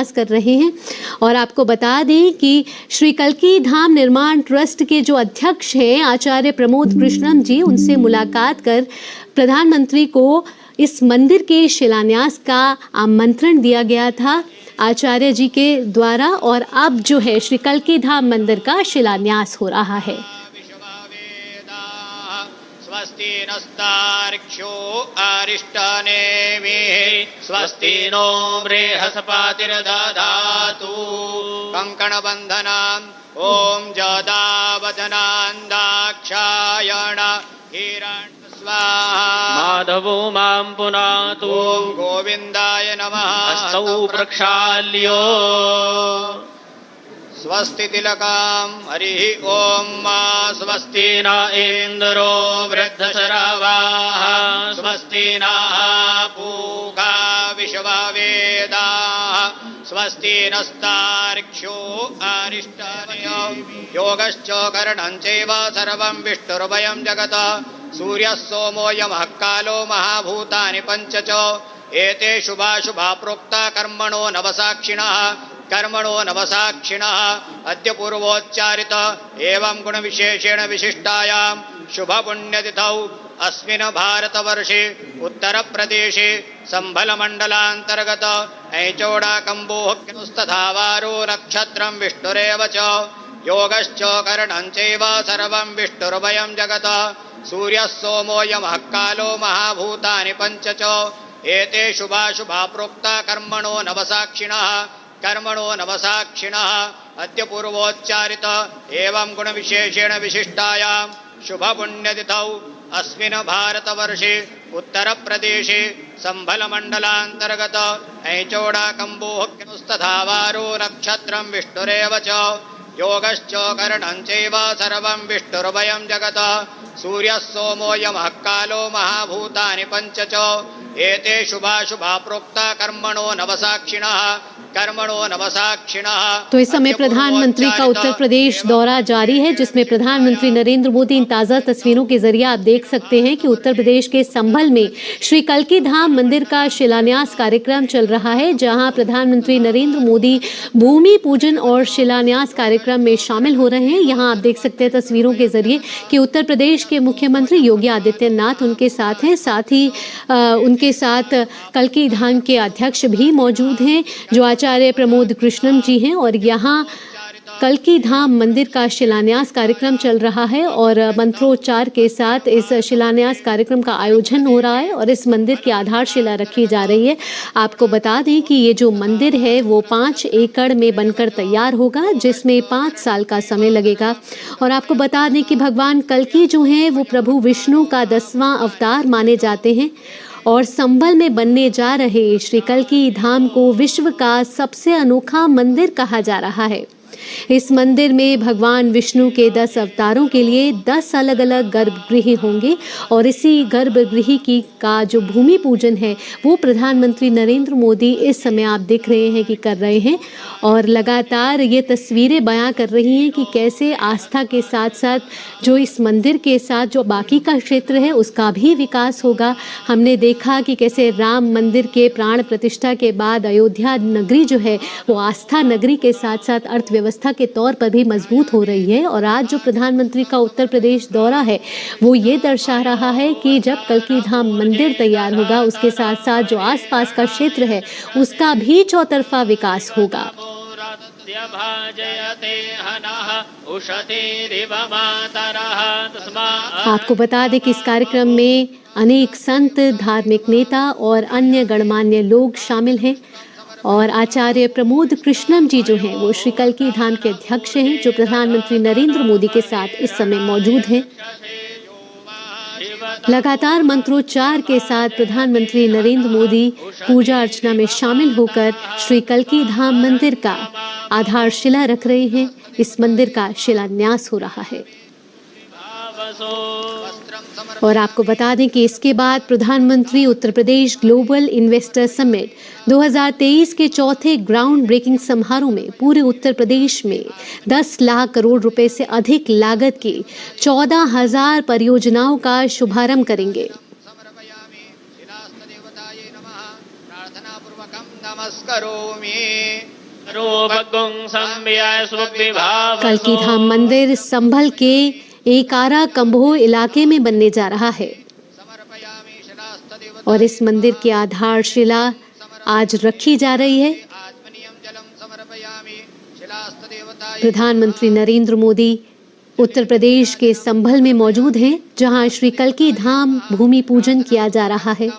शिलान्यास कर रहे हैं। और आपको बता दें कि श्री कल्की धाम निर्माण ट्रस्ट के जो अध्यक्ष हैं आचार्य प्रमोद कृष्णम जी, उनसे मुलाकात कर प्रधानमंत्री को इस मंदिर के शिलान्यास का आमंत्रण दिया गया था आचार्य जी के द्वारा, और अब जो है श्री कल्की धाम मंदिर का शिलान्यास हो रहा है। स्वस्ति नस्तार्क्ष्यो अरिष्टनेमिः स्वस्ति नो बृहस्पतिर्दधातु कंकणबन्धनाम् ॐ जदावदनान्दाक्षायण हिरण्य स्वाहा माधवो मां पुनातु ॐ गोविन्दाय नमः हस्तौ प्रक्षाल्यो स्वस्ति तिलकाम् हरिः ॐ मा स्वस्ति न इन्द्रो वृद्धशरावाः स्वस्ति नः पूषा विश्ववेदाः स्वस्ति नस्तार्क्ष्यो अरिष्टनेमिः योगश्च करणं चैव सर्वं विष्णुर्वयं जगत् सूर्यः सोमो यमः कालो महाभूतानि पञ्च च एते शुभाशुभा प्रोक्ता कर्मणो नवसाक्षिणः अद्य पूर्वोच्चारित एवं गुणविशेषेण विशिष्टायां शुभपुण्यतिथौ अस्मिन् भारतवर्षे उत्तरप्रदेशे सम्भलमण्डलान्तर्गत ऐचोडाकम्बोहस्तथा वारो नक्षत्रं विष्णुरेव च योगश्च करणं चैव सर्वं विष्णुर्वयं जगत् सूर्यः सोमो यमः कालो महाभूतानि पञ्च च एते शुभाशुभा प्रोक्ता कर्मणो नवसाक्षिणः अद्य पूर्वोच्चारित एवं गुणविशेषेण विशिष्टायां शुभपुण्यतिथौ अस्मिन् भारतवर्षे उत्तरप्रदेशे सम्भलमण्डलान्तर्गत ऐचोडाकम्बोहस्तथा वारो नक्षत्रं विष्णुरेव च योगश्च करणं चैव सर्वं विष्णुर्वयं जगत् सूर्यः सोमो यमः कालो महाभूतानि पञ्च च एते शुभाशुभा प्रोक्ता कर्मणो नवसाक्षिणः। तो इस समय प्रधानमंत्री का उत्तर प्रदेश दौरा जारी है, जिसमें प्रधानमंत्री नरेंद्र मोदी, इन ताज़ा तस्वीरों के जरिए आप देख सकते हैं कि उत्तर प्रदेश के संभल में श्री कल्की धाम मंदिर का शिलान्यास कार्यक्रम चल रहा है, जहां प्रधानमंत्री नरेंद्र मोदी भूमि पूजन और शिलान्यास कार्यक्रम में शामिल हो रहे हैं। यहां आप देख सकते हैं तस्वीरों के जरिए कि उत्तर प्रदेश के मुख्यमंत्री योगी आदित्यनाथ उनके साथ हैं, साथ ही उनके साथ कल्की धाम के अध्यक्ष भी मौजूद हैं जो आचार्य प्रमोद कृष्णम जी हैं। और यहाँ कल्की धाम मंदिर का शिलान्यास कार्यक्रम चल रहा है और मंत्रोच्चार के साथ इस शिलान्यास कार्यक्रम का आयोजन हो रहा है और इस मंदिर की आधारशिला रखी जा रही है। आपको बता दें कि ये जो मंदिर है वो 5 एकड़ में बनकर तैयार होगा, जिसमें 5 साल का समय लगेगा। और आपको बता दें कि भगवान कल्की जो हैं वो प्रभु विष्णु का 10वां अवतार माने जाते हैं और संभल में बनने जा रहे श्री कल्की धाम को विश्व का सबसे अनोखा मंदिर कहा जा रहा है। इस मंदिर में भगवान विष्णु के 10 अवतारों के लिए 10 अलग अलग गर्भगृह होंगे और इसी गर्भगृह का जो भूमि पूजन है वो प्रधानमंत्री नरेंद्र मोदी इस समय आप देख रहे हैं कि कर रहे हैं। और लगातार ये तस्वीरें बयां कर रही हैं कि कैसे आस्था के साथ साथ जो इस मंदिर के साथ जो बाकी का क्षेत्र है उसका भी विकास होगा। हमने देखा कि कैसे राम मंदिर के प्राण प्रतिष्ठा के बाद अयोध्या नगरी जो है वो आस्था नगरी के साथ साथ अर्थव्यवस्था के तौर पर भी मजबूत हो रही है। और आज जो प्रधानमंत्री का उत्तर प्रदेश दौरा है वो ये दर्शा रहा है कि जब कल्की धाम मंदिर तैयार होगा उसके साथ साथ जो आसपास का क्षेत्र है उसका भी चौतरफा विकास होगा। आपको बता दें कि इस कार्यक्रम में अनेक संत, धार्मिक नेता और अन्य गणमान्य लोग शामिल हैं। और आचार्य प्रमोद कृष्णम जी जो हैं वो श्री कल्की धाम के अध्यक्ष हैं, जो प्रधानमंत्री नरेंद्र मोदी के साथ इस समय मौजूद हैं। लगातार मंत्रोच्चार के साथ प्रधानमंत्री नरेंद्र मोदी पूजा अर्चना में शामिल होकर श्री कल्की धाम मंदिर का आधारशिला रख रहे हैं। इस मंदिर का शिलान्यास हो रहा है। और आपको बता दें कि इसके बाद प्रधानमंत्री Uttar Pradesh global investor summit 2023 के चौथे ग्राउंड ब्रेकिंग समारोह में पूरे उत्तर प्रदेश में 10 लाख करोड़ रुपए से अधिक लागत की 14,000 परियोजनाओं का शुभारंभ करेंगे। प्रार्थनापूर्वकं नमस्करोमि। रूपगुं संव्यय स्वविभाव कल्की धाम मंदिर संभल के एकारा कंभो इलाके में बनने जा रहा है समर्पयामि शिलास्तदेवतायै और इस मंदिर की आधारशिला आज रखी जा रही है। आत्मनियं जलं समर्पयामि शिलास्तदेवतायै प्रधानमंत्री नरेंद्र मोदी उत्तर प्रदेश के संभल में मौजूद हैं, जहां श्री कल्की धाम भूमि पूजन किया जा रहा है।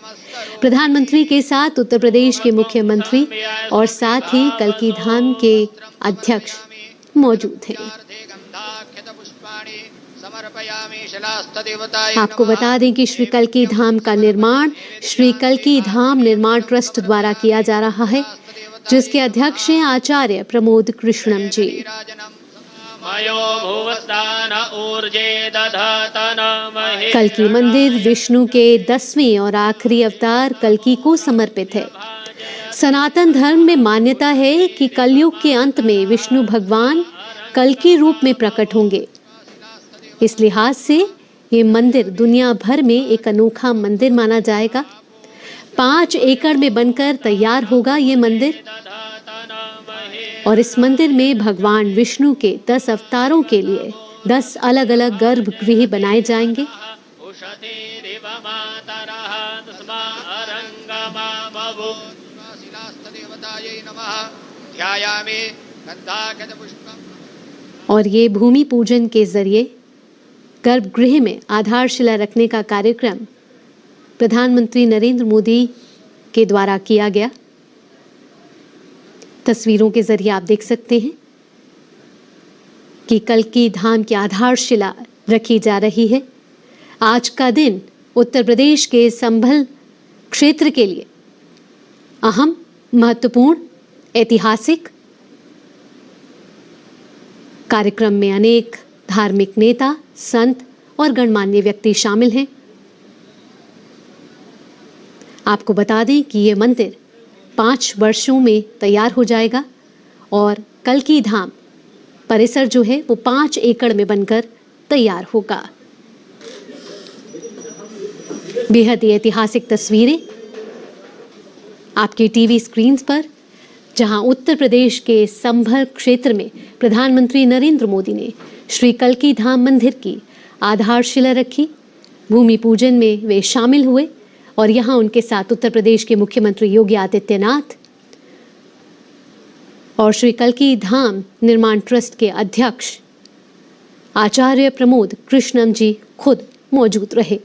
प्रधानमंत्री के साथ उत्तर प्रदेश के मुख्यमंत्री और साथ ही कल्की धाम के अध्यक्ष मौजूद हैं। गंधाक्षतपुष्पाणि समर्पयामि शिलास्तदेवतायै आपको बता दें कि श्री कल्की धाम का निर्माण श्री कल्की धाम निर्माण ट्रस्ट द्वारा किया जा रहा है, जिसके अध्यक्ष हैं आचार्य प्रमोद कृष्णम जी। मयो भुवस्तान ऊर्जे दधतन महे। कल्की मंदिर विष्णु के 10वें और आखिरी अवतार कल्की को समर्पित है। सनातन धर्म में मान्यता है कि कलयुग के अंत में विष्णु भगवान कल्की रूप में प्रकट होंगे। इस लिहाज से ये मंदिर दुनिया भर में एक अनोखा मंदिर माना जाएगा। 5 एकड़ में बनकर तैयार होगा ये मंदिर और इस मंदिर में भगवान विष्णु के 10 अवतारों के लिए 10 अलग अलग गर्भगृह बनाए जाएंगे। शिलास्तदेवतायै नमः। ध्यायामि गंधाक्षतपुष्पम्। और ये भूमि पूजन के जरिए गर्भगृह में आधारशिला रखने का कार्यक्रम प्रधानमंत्री नरेंद्र मोदी के द्वारा किया गया। तस्वीरों के जरिए आप देख सकते हैं कि कल्की धाम की आधारशिला रखी जा रही है। आज का दिन उत्तर प्रदेश के संभल क्षेत्र के लिए अहम, महत्वपूर्ण, ऐतिहासिक कार्यक्रम में अनेक धार्मिक नेता, संत और गणमान्य व्यक्ति शामिल हैं। आपको बता दें कि ये मंदिर 5 वर्षों में तैयार हो जाएगा और कल्की धाम परिसर जो है वो 5 एकड़ में बनकर तैयार होगा। बेहद ही ऐतिहासिक तस्वीरें आपके टीवी स्क्रीन पर, जहां उत्तर प्रदेश के संभल क्षेत्र में प्रधानमंत्री नरेंद्र मोदी ने श्री कल्की धाम मंदिर की आधारशिला रखी। भूमि पूजन में वे शामिल हुए और यहां उनके साथ उत्तर प्रदेश के मुख्यमंत्री योगी आदित्यनाथ और श्री कल्की धाम निर्माण ट्रस्ट के अध्यक्ष आचार्य प्रमोद कृष्णम जी खुद मौजूद रहे।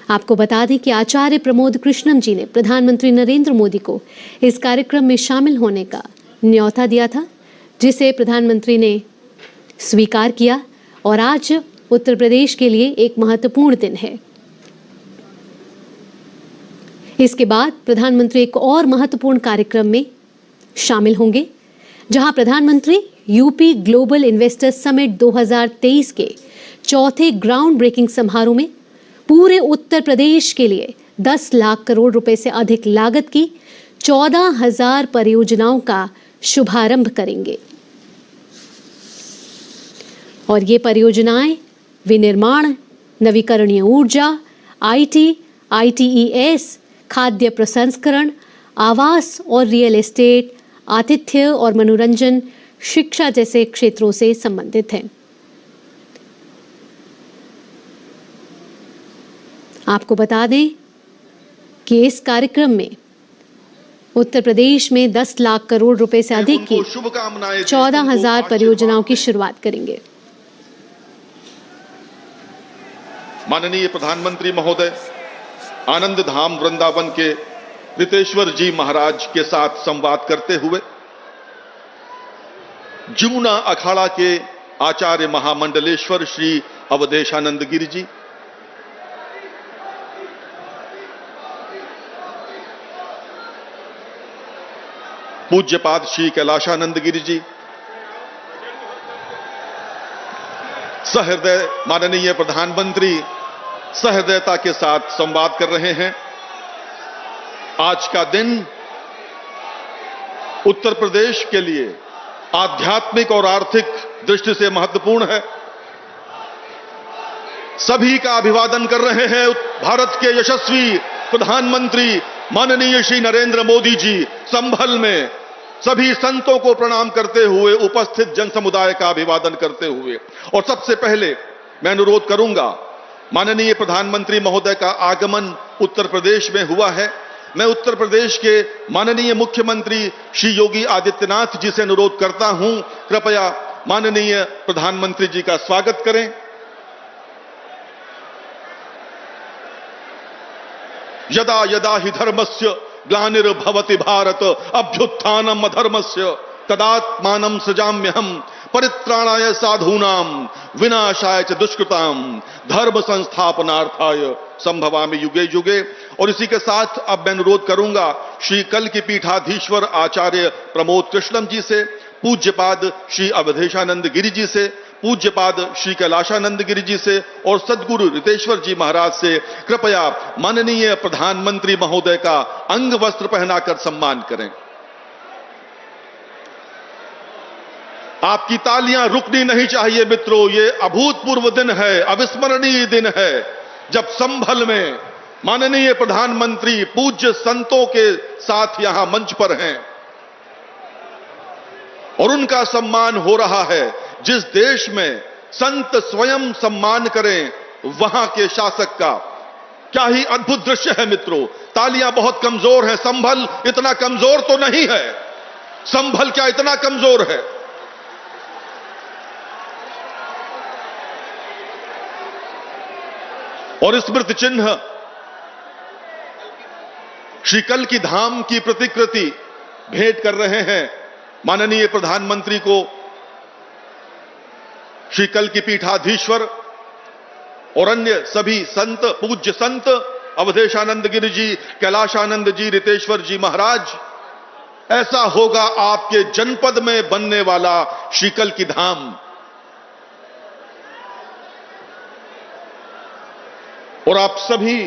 आपको बता दें कि आचार्य प्रमोद कृष्णम जी ने प्रधानमंत्री नरेंद्र मोदी को इस कार्यक्रम में शामिल होने का न्योता दिया था, जिसे प्रधानमंत्री ने स्वीकार किया और आज उत्तर प्रदेश के लिए एक महत्वपूर्ण दिन है। इसके बाद प्रधानमंत्री एक और महत्वपूर्ण कार्यक्रम में शामिल होंगे, जहां प्रधानमंत्री यूपी ग्लोबल इन्वेस्टर समिट 2023 के चौथे ग्राउंड ब्रेकिंग समारोह में पूरे उत्तर प्रदेश के लिए 10 लाख करोड़ रुपए से अधिक लागत की 14,000 परियोजनाओं का शुभारंभ करेंगे। और ये परियोजनाएं विनिर्माण, नवीकरणीय ऊर्जा, आईटी, आईटीईएस, खाद्य प्रसंस्करण, आवास और रियल एस्टेट, आतिथ्य और मनोरंजन, शिक्षा जैसे क्षेत्रों से संबंधित हैं। आपको बता दें कि इस कार्यक्रम में उत्तर प्रदेश में 10 लाख करोड़ रुपए से अधिक की 14,000 परियोजनाओं की शुरुआत करेंगे। माननीय प्रधानमंत्री महोदय आनंद धाम वृंदावन के रितेश्वर जी महाराज के साथ संवाद करते हुए जमुना अखाड़ा के आचार्य महामंडलेश्वर श्री अवधेशानंद गिरि जी, पूज्यपाद श्री कैलाशानंद गिरि जी, सहृदय माननीय प्रधानमंत्री सहृदयता के साथ संवाद कर रहे हैं। आज का दिन उत्तर प्रदेश के लिए आध्यात्मिक और आर्थिक दृष्टि से महत्वपूर्ण है। सभी का अभिवादन कर रहे हैं भारत के यशस्वी प्रधानमंत्री माननीय श्री नरेंद्र मोदी जी संभल में सभी संतों को प्रणाम करते हुए, उपस्थित जन समुदाय का अभिवादन करते हुए, और सबसे पहले मैं अनुरोध करूंगा, माननीय प्रधानमंत्री महोदय का आगमन उत्तर प्रदेश में हुआ है। मैं उत्तर प्रदेश के माननीय मुख्यमंत्री श्री योगी आदित्यनाथ जी से अनुरोध करता हूं, कृपया माननीय प्रधानमंत्री जी का स्वागत करें। यदा यदा हि धर्मस्य ग्लानिर्भवति भारत अभ्युत्थानम् अधर्मस्य तदात्मानं सृजाम्यहम् परित्राणाय साधूनां विनाशाय च दुष्कृतां धर्म संस्थापनार्थाय संभवामि युगे युगे। और इसी के साथ अब मैं अनुरोध करूंगा श्री कल की पीठाधीश्वर आचार्य प्रमोद कृष्णम जी से, पूज्यपाद श्री अवधेशानंद गिरि जी से, पूज्यपाद श्री कैलाशानंद गिरि जी से और सद्गुरु रितेश्वर जी महाराज से कृपया माननीय प्रधानमंत्री महोदय का अंग वस्त्र पहनाकर सम्मान करें। आपकी तालियां रुकनी नहीं चाहिए मित्रों, ये अभूतपूर्व दिन है, अविस्मरणीय दिन है, जब संभल में माननीय प्रधानमंत्री पूज्य संतों के साथ यहां मंच पर हैं और उनका सम्मान हो रहा है। जिस देश में संत स्वयं सम्मान करें, वहां के शासक का क्या ही अद्भुत दृश्य है मित्रों। तालियां बहुत कमजोर हैं, संभल इतना कमजोर तो नहीं है, संभल क्या इतना कमजोर है। और स्मृति चिन्ह श्री कल की धाम की प्रतिकृति भेंट कर रहे हैं माननीय प्रधानमंत्री को श्री कल की पीठाधीश्वर और अन्य सभी संत, पूज्य संत अवधेशानंद गिरि जी, कैलाशानंद जी, रितेश्वर जी महाराज। ऐसा होगा आपके जनपद में बनने वाला श्री कल की धाम। और आप सभी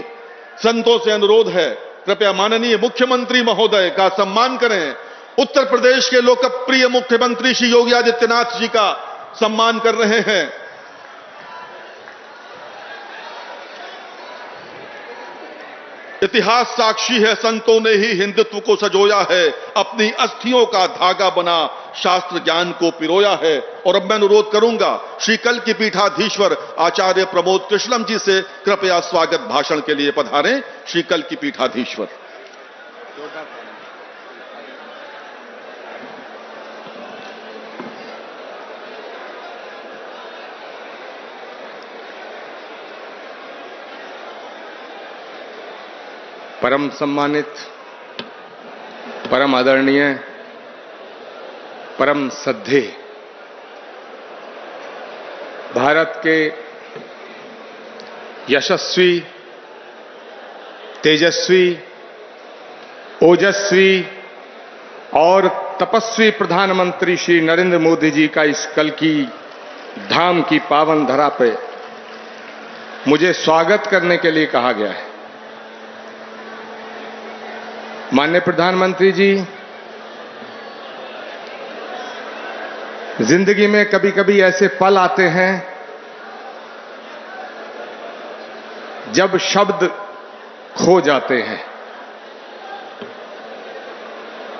संतों से अनुरोध है, कृपया माननीय मुख्यमंत्री महोदय का सम्मान करें। उत्तर प्रदेश के लोकप्रिय मुख्यमंत्री श्री योगी आदित्यनाथ जी का सम्मान कर रहे हैं। इतिहास साक्षी है, संतों ने ही हिंदुत्व को सजोया है, अपनी अस्थियों का धागा बना शास्त्र ज्ञान को पिरोया है। और अब मैं अनुरोध करूंगा श्री कल की पीठाधीश्वर आचार्य प्रमोद कृष्णम जी से, कृपया स्वागत भाषण के लिए पधारें श्री कल की पीठाधीश्वर। परम सम्मानित, परम आदरणीय, परम श्रद्धेय भारत के यशस्वी, तेजस्वी, ओजस्वी और तपस्वी प्रधानमंत्री श्री नरेंद्र मोदी जी का इस कल की धाम की पावन धरा पे मुझे स्वागत करने के लिए कहा गया है। माननीय प्रधानमंत्री जी, जिंदगी में कभी कभी ऐसे पल आते हैं जब शब्द खो जाते हैं,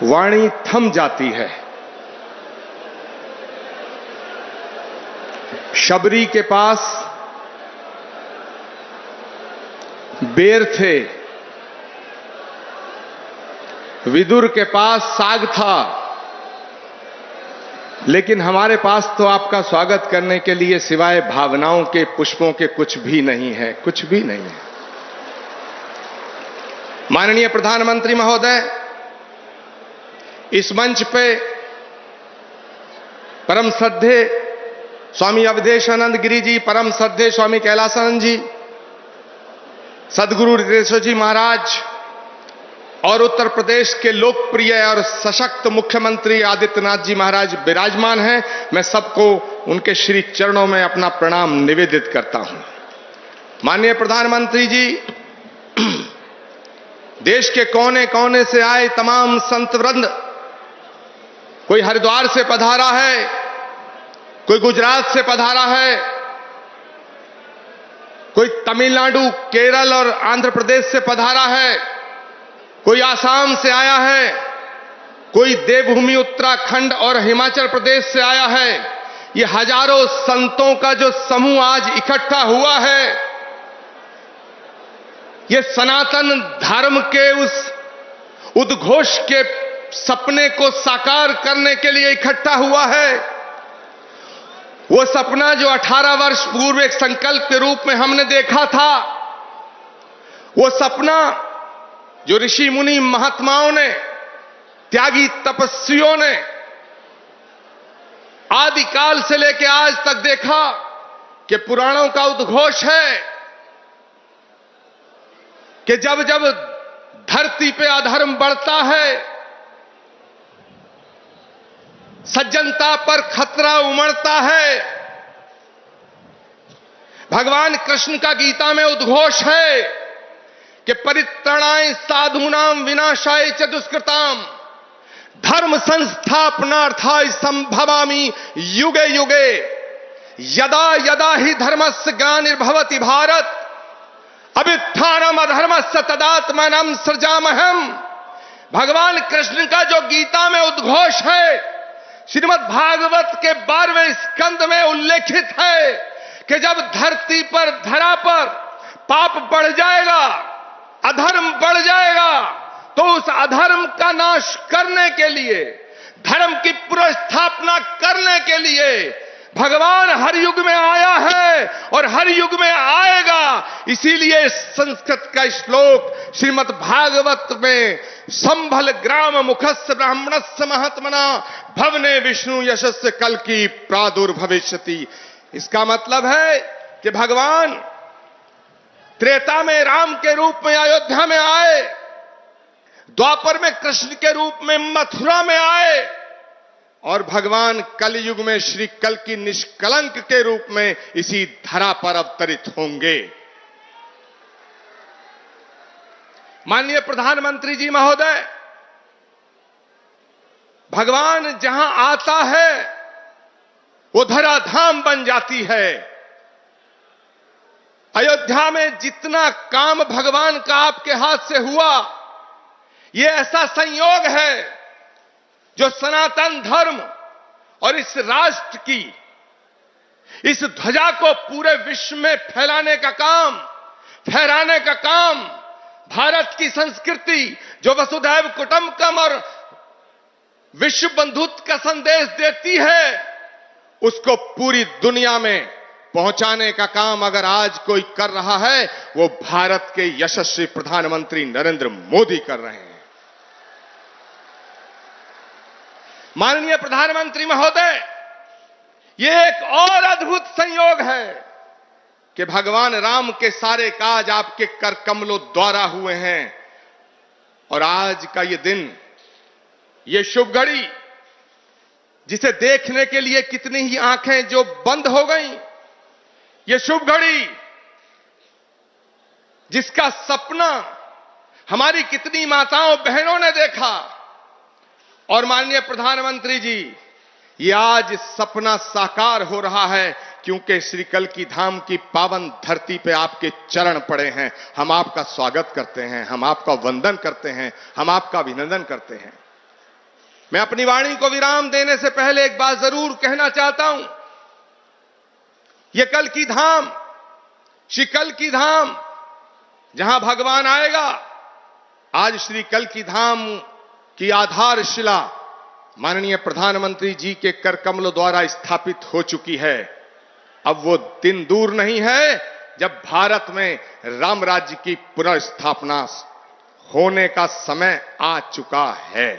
वाणी थम जाती है। शबरी के पास बेर थे, विदुर के पास साग था, लेकिन हमारे पास तो आपका स्वागत करने के लिए सिवाय भावनाओं के, पुष्पों के कुछ भी नहीं है, कुछ भी नहीं है। माननीय प्रधानमंत्री महोदय, इस मंच पे परम श्रद्धेय स्वामी अवधेशानंद गिरि जी, परम श्रद्धेय स्वामी कैलाशानंद जी, सद्गुरु रितेश्वर जी महाराज और उत्तर प्रदेश के लोकप्रिय और सशक्त मुख्यमंत्री आदित्यनाथ जी महाराज विराजमान हैं। मैं सबको उनके श्री चरणों में अपना प्रणाम निवेदित करता हूं। माननीय प्रधानमंत्री जी, देश के कोने कोने से आए तमाम संत वृंद, कोई हरिद्वार से पधारा है, कोई गुजरात से पधारा है, कोई तमिलनाडु, केरल और आंध्र प्रदेश से पधारा है, कोई आसाम से आया है, कोई देवभूमि उत्तराखंड और हिमाचल प्रदेश से आया है। ये हजारों संतों का जो समूह आज इकट्ठा हुआ है, ये सनातन धर्म के उस उद्घोष के सपने को साकार करने के लिए इकट्ठा हुआ है। वो सपना जो 18 वर्ष पूर्व एक संकल्प के रूप में हमने देखा था, वो सपना जो ऋषि मुनि महात्माओं ने, त्यागी तपस्वियों ने आदिकाल से लेकर आज तक देखा कि पुराणों का उद्घोष है कि जब जब धरती पे अधर्म बढ़ता है, सज्जनता पर खतरा उमड़ता है, भगवान कृष्ण का गीता में उद्घोष है कि परित्राणाय साधूनाम विनाशाय च दुष्कृताम धर्म संस्थापनार्थाय संभवामि युगे युगे यदा यदा ही धर्मस्य ग्लानिर्भवति भारत अभ्युत्थानम अधर्मस्य तदात्मानं सृजामहम्। भगवान कृष्ण का जो गीता में उद्घोष है, श्रीमद् भागवत के 12वें स्कंद में उल्लेखित है कि जब धरती पर, धरा पर पाप बढ़ जाएगा, अधर्म बढ़ जाएगा, तो उस अधर्म का नाश करने के लिए, धर्म की पुनर्स्थापना करने के लिए भगवान हर युग में आया है और हर युग में आएगा। इसीलिए संस्कृत का श्लोक श्रीमद् भागवत में संभल ग्राम मुखस्य ब्राह्मणस्य महात्मना भवने विष्णु यशस्य कल की प्रादुर्भविष्यति। इसका मतलब है कि भगवान त्रेता में राम के रूप में अयोध्या में आए, द्वापर में कृष्ण के रूप में मथुरा में आए, और भगवान कलयुग में श्री कल की निष्कलंक के रूप में इसी धरा पर अवतरित होंगे। माननीय प्रधानमंत्री जी महोदय, भगवान जहां आता है वो धराधाम बन जाती है। अयोध्या में जितना काम भगवान का आपके हाथ से हुआ, ये ऐसा संयोग है जो सनातन धर्म और इस राष्ट्र की, इस ध्वजा को पूरे विश्व में फैलाने का काम, फहराने का काम, भारत की संस्कृति जो वसुधैव कुटुंबकम और विश्व बंधुत्व का संदेश देती है, उसको पूरी दुनिया में पहुंचाने का काम अगर आज कोई कर रहा है, वो भारत के यशस्वी प्रधानमंत्री नरेंद्र मोदी कर रहे हैं। माननीय प्रधानमंत्री महोदय, ये एक और अद्भुत संयोग है कि भगवान राम के सारे काज आपके कर कमलों द्वारा हुए हैं, और आज का ये दिन, ये शुभ घड़ी, जिसे देखने के लिए कितनी ही आंखें जो बंद हो गईं, ये शुभ घड़ी जिसका सपना हमारी कितनी माताओं बहनों ने देखा, और माननीय प्रधानमंत्री जी, ये आज सपना साकार हो रहा है क्योंकि श्री कल की धाम की पावन धरती पे आपके चरण पड़े हैं। हम आपका स्वागत करते हैं, हम आपका वंदन करते हैं, हम आपका अभिनंदन करते हैं। मैं अपनी वाणी को विराम देने से पहले एक बात जरूर कहना चाहता हूं। ये कल की धाम, श्री कल की धाम जहां भगवान आएगा, आज श्री कल की धाम की आधारशिला माननीय प्रधानमंत्री जी के कर कमलों द्वारा स्थापित हो चुकी है। अब वो दिन दूर नहीं है जब भारत में राम राज्य की पुनर्स्थापना होने का समय आ चुका है।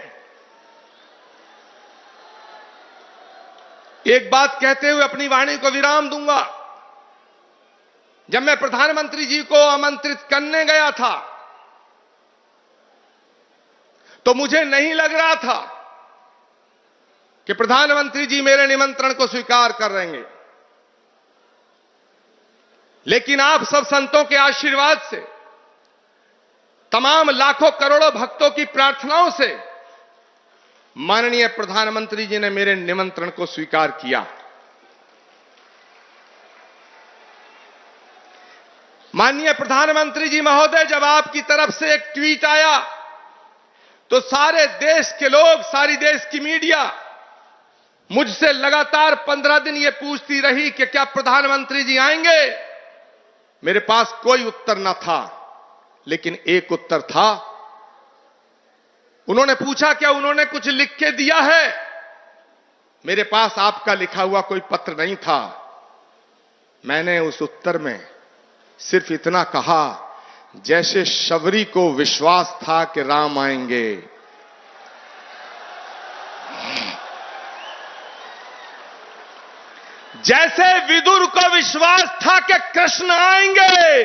एक बात कहते हुए अपनी वाणी को विराम दूंगा। जब मैं प्रधानमंत्री जी को आमंत्रित करने गया था तो मुझे नहीं लग रहा था कि प्रधानमंत्री जी मेरे निमंत्रण को स्वीकार कर लेंगे, लेकिन आप सब संतों के आशीर्वाद से, तमाम लाखों करोड़ों भक्तों की प्रार्थनाओं से माननीय प्रधानमंत्री जी ने मेरे निमंत्रण को स्वीकार किया। माननीय प्रधानमंत्री जी महोदय, जब आपकी तरफ से एक ट्वीट आया तो सारे देश के लोग, सारी देश की मीडिया मुझसे लगातार 15 दिन ये पूछती रही कि क्या प्रधानमंत्री जी आएंगे। मेरे पास कोई उत्तर न था, लेकिन एक उत्तर था। उन्होंने पूछा क्या उन्होंने कुछ लिख के दिया है। मेरे पास आपका लिखा हुआ कोई पत्र नहीं था। मैंने उस उत्तर में सिर्फ इतना कहा, जैसे शबरी को विश्वास था कि राम आएंगे, जैसे विदुर को विश्वास था कि कृष्ण आएंगे,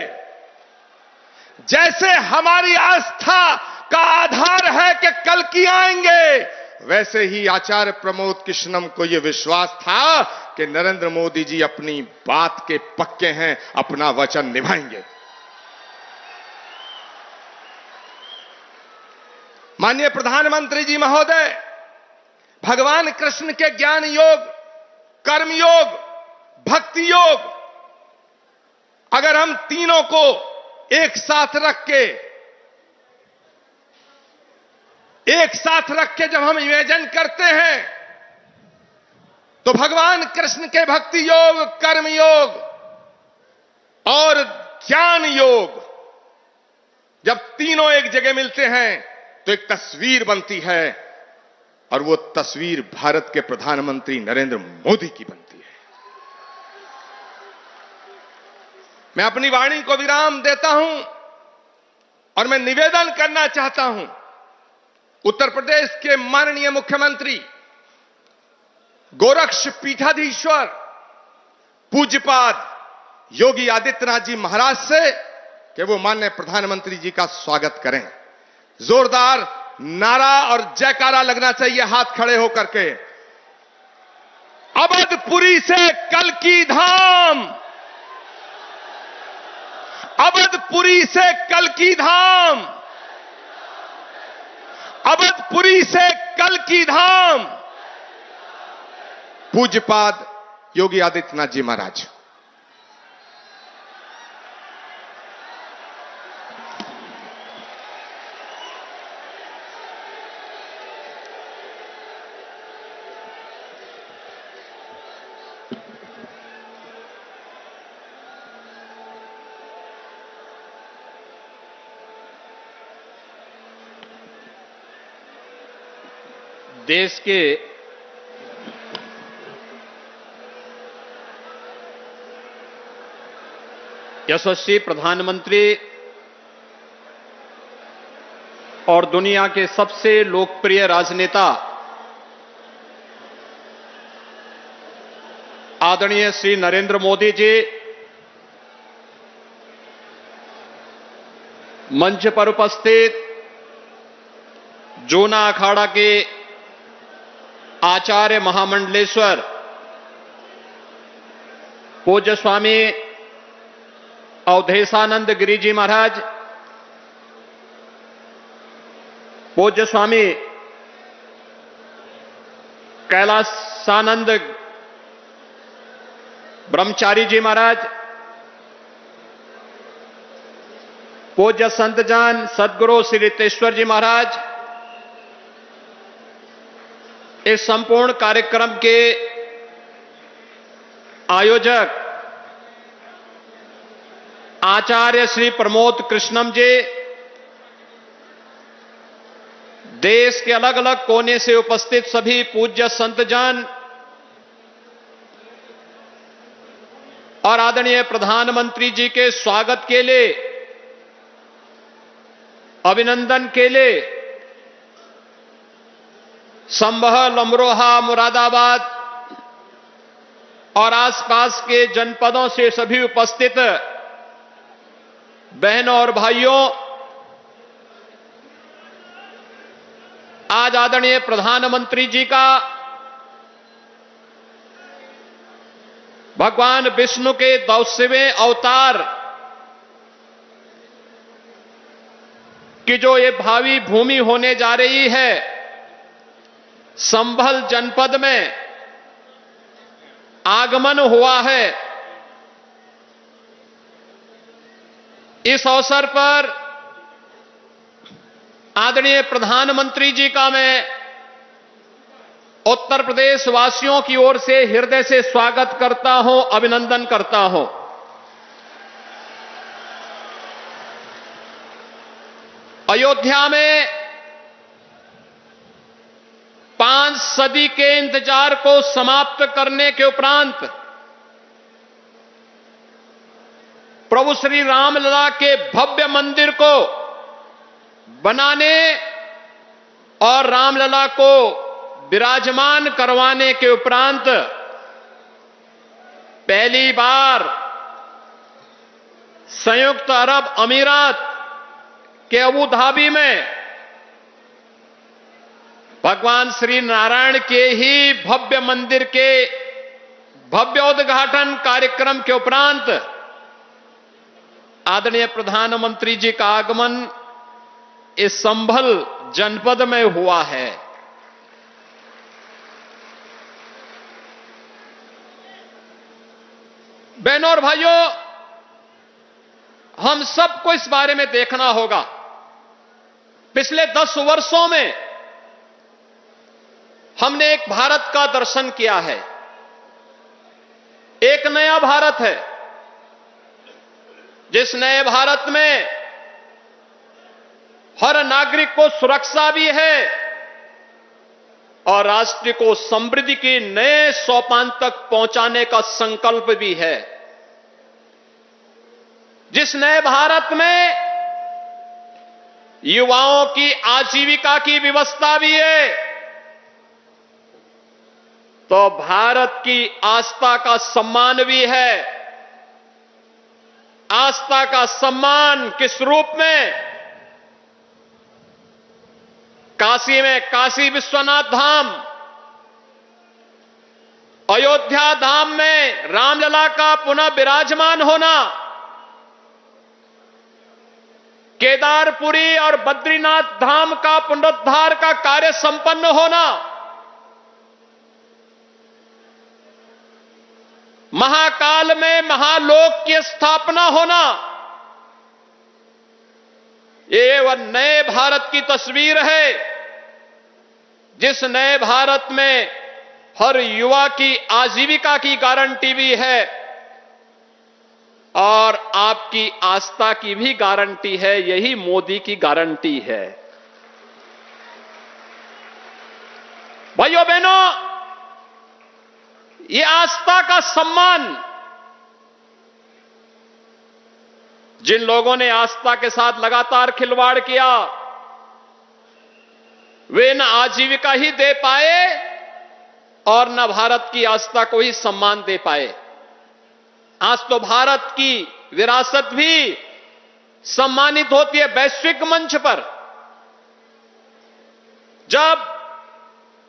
जैसे हमारी आस्था का आधार है कि कल्कि आएंगे, वैसे ही आचार्य प्रमोद कृष्णम को यह विश्वास था कि नरेंद्र मोदी जी अपनी बात के पक्के हैं, अपना वचन निभाएंगे। माननीय प्रधानमंत्री जी महोदय, भगवान कृष्ण के ज्ञान योग, कर्म योग, भक्ति योग, अगर हम तीनों को एक साथ रख के जब हम इमेजिन करते हैं, तो भगवान कृष्ण के भक्ति योग, कर्म योग और ज्ञान योग जब तीनों एक जगह मिलते हैं तो एक तस्वीर बनती है, और वो तस्वीर भारत के प्रधानमंत्री नरेंद्र मोदी की बनती है। मैं अपनी वाणी को विराम देता हूं और मैं निवेदन करना चाहता हूं, उत्तर प्रदेश के माननीय मुख्यमंत्री गोरक्ष पीठाधीश्वर पूज्यपाद योगी आदित्यनाथ जी महाराज से कि वो माननीय प्रधानमंत्री जी का स्वागत करें। जोरदार नारा और जयकारा लगना चाहिए हाथ खड़े होकर के। अवधपुरी से कल्कि धाम, अवधपुरी से कल्कि धाम, अवधपुरी से कल्कि धाम। पूज्यपाद योगी आदित्यनाथ जी महाराज। देश के यशस्वी प्रधानमंत्री और दुनिया के सबसे लोकप्रिय राजनेता आदरणीय श्री नरेंद्र मोदी जी मंच पर उपस्थित जूना अखाड़ा के आचार्य महामंडलेश्वर पूज्य स्वामी अवधेशानंद गिरी जी महाराज, पूज्य स्वामी कैलासानंद ब्रह्मचारी जी महाराज, पूज्य संतजान सदगुरु श्री रितेश्वर जी महाराज, इस संपूर्ण कार्यक्रम के आयोजक आचार्य श्री प्रमोद कृष्णम जी, देश के अलग अलग कोने से उपस्थित सभी पूज्य संतजन और आदरणीय प्रधानमंत्री जी के स्वागत के लिए, अभिनंदन के लिए संभल, अमरोहा, मुरादाबाद और आसपास के जनपदों से सभी उपस्थित बहनों और भाइयों, आज आदरणीय प्रधानमंत्री जी का भगवान विष्णु के 200वें अवतार की जो ये भावी भूमि होने जा रही है, संभल जनपद में आगमन हुआ है। इस अवसर पर आदरणीय प्रधानमंत्री जी का मैं उत्तर प्रदेश वासियों की ओर से हृदय से स्वागत करता हूं, अभिनंदन करता हूं। अयोध्या में 5 सदी के इंतजार को समाप्त करने के उपरांत प्रभु श्री रामलला के भव्य मंदिर को बनाने और रामलला को विराजमान करवाने के उपरांत पहली बार संयुक्त अरब अमीरात के अबू धाबी में भगवान श्री नारायण के ही भव्य मंदिर के भव्य उद्घाटन कार्यक्रम के उपरांत आदरणीय प्रधानमंत्री जी का आगमन इस संभल जनपद में हुआ है। बहनों और भाइयों, हम सबको इस बारे में देखना होगा। पिछले 10 वर्षों में हमने एक भारत का दर्शन किया है। एक नया भारत है, जिस नए भारत में हर नागरिक को सुरक्षा भी है और राष्ट्र को समृद्धि के नए सोपान तक पहुंचाने का संकल्प भी है। जिस नए भारत में युवाओं की आजीविका की व्यवस्था भी है, तो भारत की आस्था का सम्मान भी है। आस्था का सम्मान किस रूप में? काशी में काशी विश्वनाथ धाम, अयोध्या धाम में रामलला का पुनः विराजमान होना, केदारपुरी और बद्रीनाथ धाम का पुनरुद्धार का कार्य संपन्न होना, महाकाल में महालोक की स्थापना होना, ये वह नए भारत की तस्वीर है, जिस नए भारत में हर युवा की आजीविका की गारंटी भी है और आपकी आस्था की भी गारंटी है। यही मोदी की गारंटी है। भाइयों बहनों, ये आस्था का सम्मान जिन लोगों ने आस्था के साथ लगातार खिलवाड़ किया, वे न आजीविका ही दे पाए और न भारत की आस्था को ही सम्मान दे पाए। आज तो भारत की विरासत भी सम्मानित होती है वैश्विक मंच पर। जब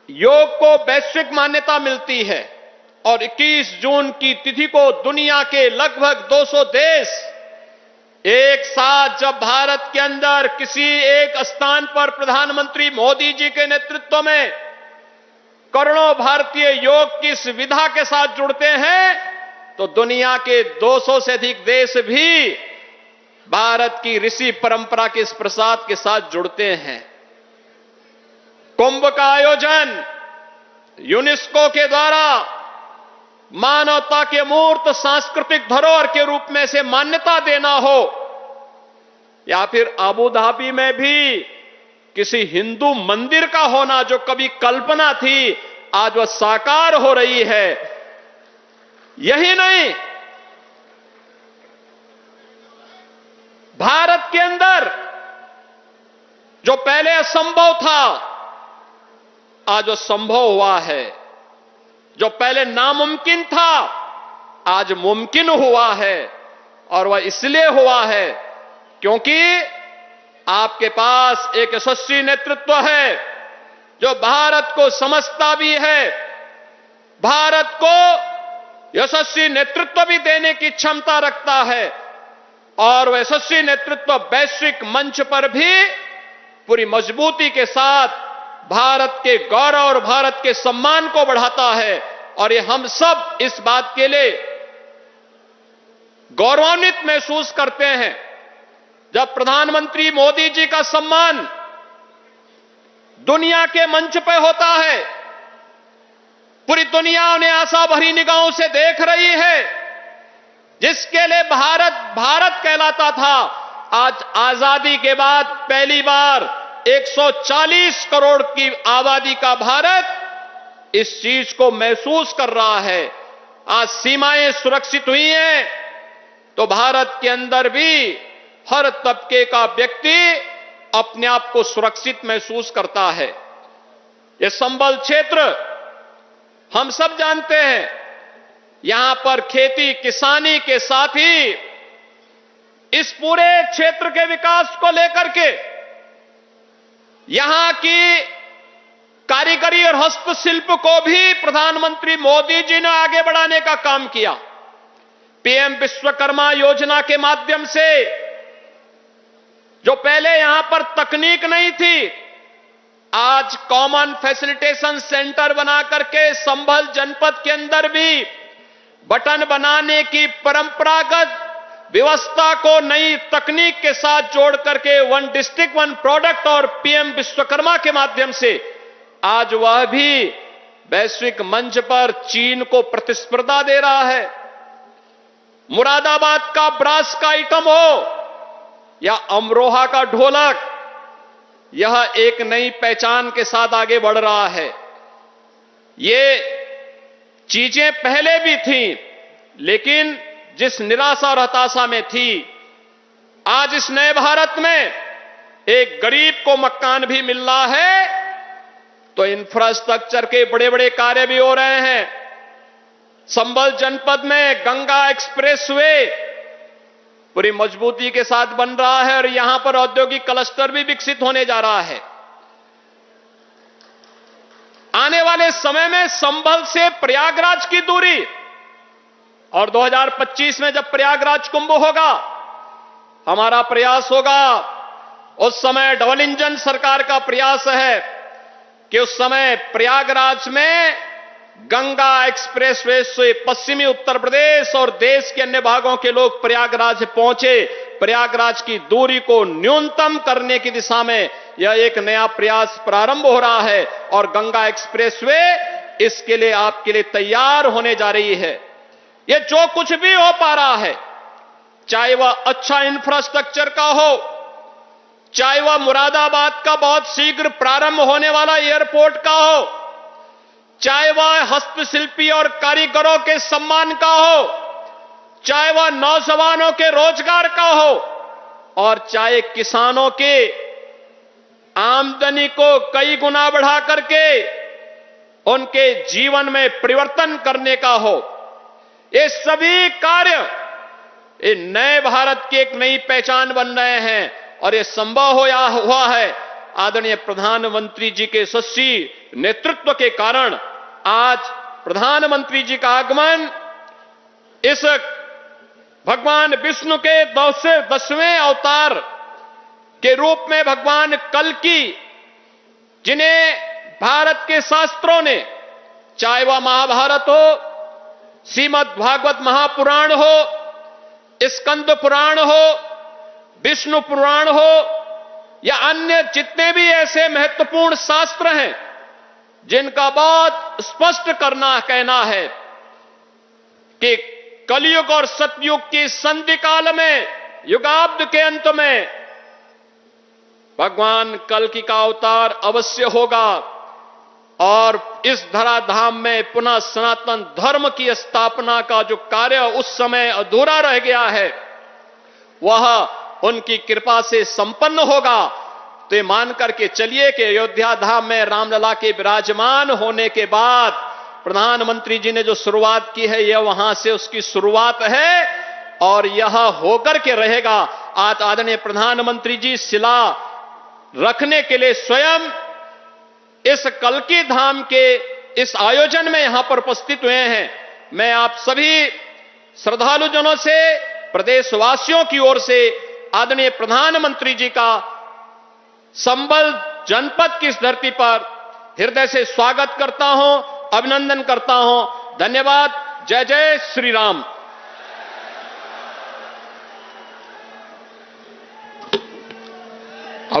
योग को वैश्विक मान्यता मिलती है और 21 जून की तिथि को दुनिया के लगभग 200 देश एक साथ, जब भारत के अंदर किसी एक स्थान पर प्रधानमंत्री मोदी जी के नेतृत्व में करोड़ों भारतीय योग की इस विधा के साथ जुड़ते हैं, तो दुनिया के 200 से अधिक देश भी भारत की ऋषि परंपरा के इस प्रसाद के साथ जुड़ते हैं। कुंभ का आयोजन यूनेस्को के द्वारा मानवता के मूर्त सांस्कृतिक धरोहर के रूप में से मान्यता देना हो, या फिर अबू धाबी में भी किसी हिंदू मंदिर का होना, जो कभी कल्पना थी आज वह साकार हो रही है। यही नहीं, भारत के अंदर जो पहले असंभव था आज वो संभव हुआ है। जो पहले नामुमकिन था आज मुमकिन हुआ है, और वह इसलिए हुआ है क्योंकि आपके पास एक यशस्वी नेतृत्व है जो भारत को समझता भी है, भारत को यशस्वी नेतृत्व भी देने की क्षमता रखता है, और वह यशस्वी नेतृत्व वैश्विक मंच पर भी पूरी मजबूती के साथ भारत के गौरव और भारत के सम्मान को बढ़ाता है। और ये हम सब इस बात के लिए गौरवान्वित महसूस करते हैं जब प्रधानमंत्री मोदी जी का सम्मान दुनिया के मंच पे होता है। पूरी दुनिया उन्हें आशा भरी निगाहों से देख रही है। जिसके लिए भारत भारत कहलाता था, आज आजादी के बाद पहली बार 140 करोड़ की आबादी का भारत इस चीज को महसूस कर रहा है। आज सीमाएं सुरक्षित हुई हैं, तो भारत के अंदर भी हर तबके का व्यक्ति अपने आप को सुरक्षित महसूस करता है। ये संबल क्षेत्र हम सब जानते हैं, यहां पर खेती किसानी के साथ ही इस पूरे क्षेत्र के विकास को लेकर के यहां की कारीगरी और हस्तशिल्प को भी प्रधानमंत्री मोदी जी ने आगे बढ़ाने का काम किया। पीएम विश्वकर्मा योजना के माध्यम से जो पहले यहां पर तकनीक नहीं थी, आज कॉमन फैसिलिटेशन सेंटर बना करके संभल जनपद के अंदर भी बटन बनाने की परंपरागत व्यवस्था को नई तकनीक के साथ जोड़ करके वन डिस्ट्रिक्ट वन प्रोडक्ट और पीएम विश्वकर्मा के माध्यम से आज वह भी वैश्विक मंच पर चीन को प्रतिस्पर्धा दे रहा है। मुरादाबाद का ब्रास का आइटम हो या अमरोहा का ढोलक, यह एक नई पहचान के साथ आगे बढ़ रहा है। ये चीजें पहले भी थीं, लेकिन जिस निराशा और हताशा में थी, आज इस नए भारत में एक गरीब को मकान भी मिल रहा है, तो इंफ्रास्ट्रक्चर के बड़े बड़े कार्य भी हो रहे हैं। संभल जनपद में गंगा एक्सप्रेसवे पूरी मजबूती के साथ बन रहा है और यहां पर औद्योगिक क्लस्टर भी विकसित होने जा रहा है। आने वाले समय में संभल से प्रयागराज की दूरी, और 2025 में जब प्रयागराज कुंभ होगा, हमारा प्रयास होगा, उस समय डबल इंजन सरकार का प्रयास है कि उस समय प्रयागराज में गंगा एक्सप्रेसवे से पश्चिमी उत्तर प्रदेश और देश के अन्य भागों के लोग प्रयागराज पहुंचे। प्रयागराज की दूरी को न्यूनतम करने की दिशा में यह एक नया प्रयास प्रारंभ हो रहा है और गंगा एक्सप्रेसवे इसके लिए आपके लिए तैयार होने जा रही है। यह जो कुछ भी हो पा रहा है, चाहे वह अच्छा इंफ्रास्ट्रक्चर का हो, चाहे वह मुरादाबाद का बहुत शीघ्र प्रारंभ होने वाला एयरपोर्ट का हो, चाहे वह हस्तशिल्पी और कारीगरों के सम्मान का हो, चाहे वह नौजवानों के रोजगार का हो, और चाहे किसानों के आमदनी को कई गुना बढ़ा करके उनके जीवन में परिवर्तन करने का हो। ये सभी कार्य ये नए भारत की एक नई पहचान बन रहे हैं और ये संभव हुआ है आदरणीय प्रधानमंत्री जी के यशस्वी नेतृत्व के कारण। आज प्रधानमंत्री जी का आगमन इस भगवान विष्णु के 10वें अवतार के रूप में भगवान कल्कि, जिन्हें भारत के शास्त्रों ने, चाहे वह महाभारत हो, श्रीमद् भागवत महापुराण हो, स्कंद पुराण हो, विष्णु पुराण हो या अन्य जितने भी ऐसे महत्वपूर्ण शास्त्र हैं जिनका बहुत स्पष्ट कहना है कि कलयुग और सतयुग की संधि काल में, युगाब्द के अंत में भगवान कल्कि का अवतार अवश्य होगा और इस धराधाम में पुनः सनातन धर्म की स्थापना का जो कार्य उस समय अधूरा रह गया है वह उनकी कृपा से संपन्न होगा। तो ये मान करके चलिए कि अयोध्या धाम में रामलला के विराजमान होने के बाद प्रधानमंत्री जी ने जो शुरुआत की है, यह वहां से उसकी शुरुआत है और यह होकर के रहेगा। आज आदरणीय प्रधानमंत्री जी शिला रखने के लिए स्वयं इस कल्कि धाम के इस आयोजन में यहां पर उपस्थित हुए हैं। मैं आप सभी श्रद्धालुजनों से, प्रदेशवासियों की ओर से आदरणीय प्रधानमंत्री जी का संभल जनपद की इस धरती पर हृदय से स्वागत करता हूं, अभिनंदन करता हूं। धन्यवाद। जय जय श्री राम।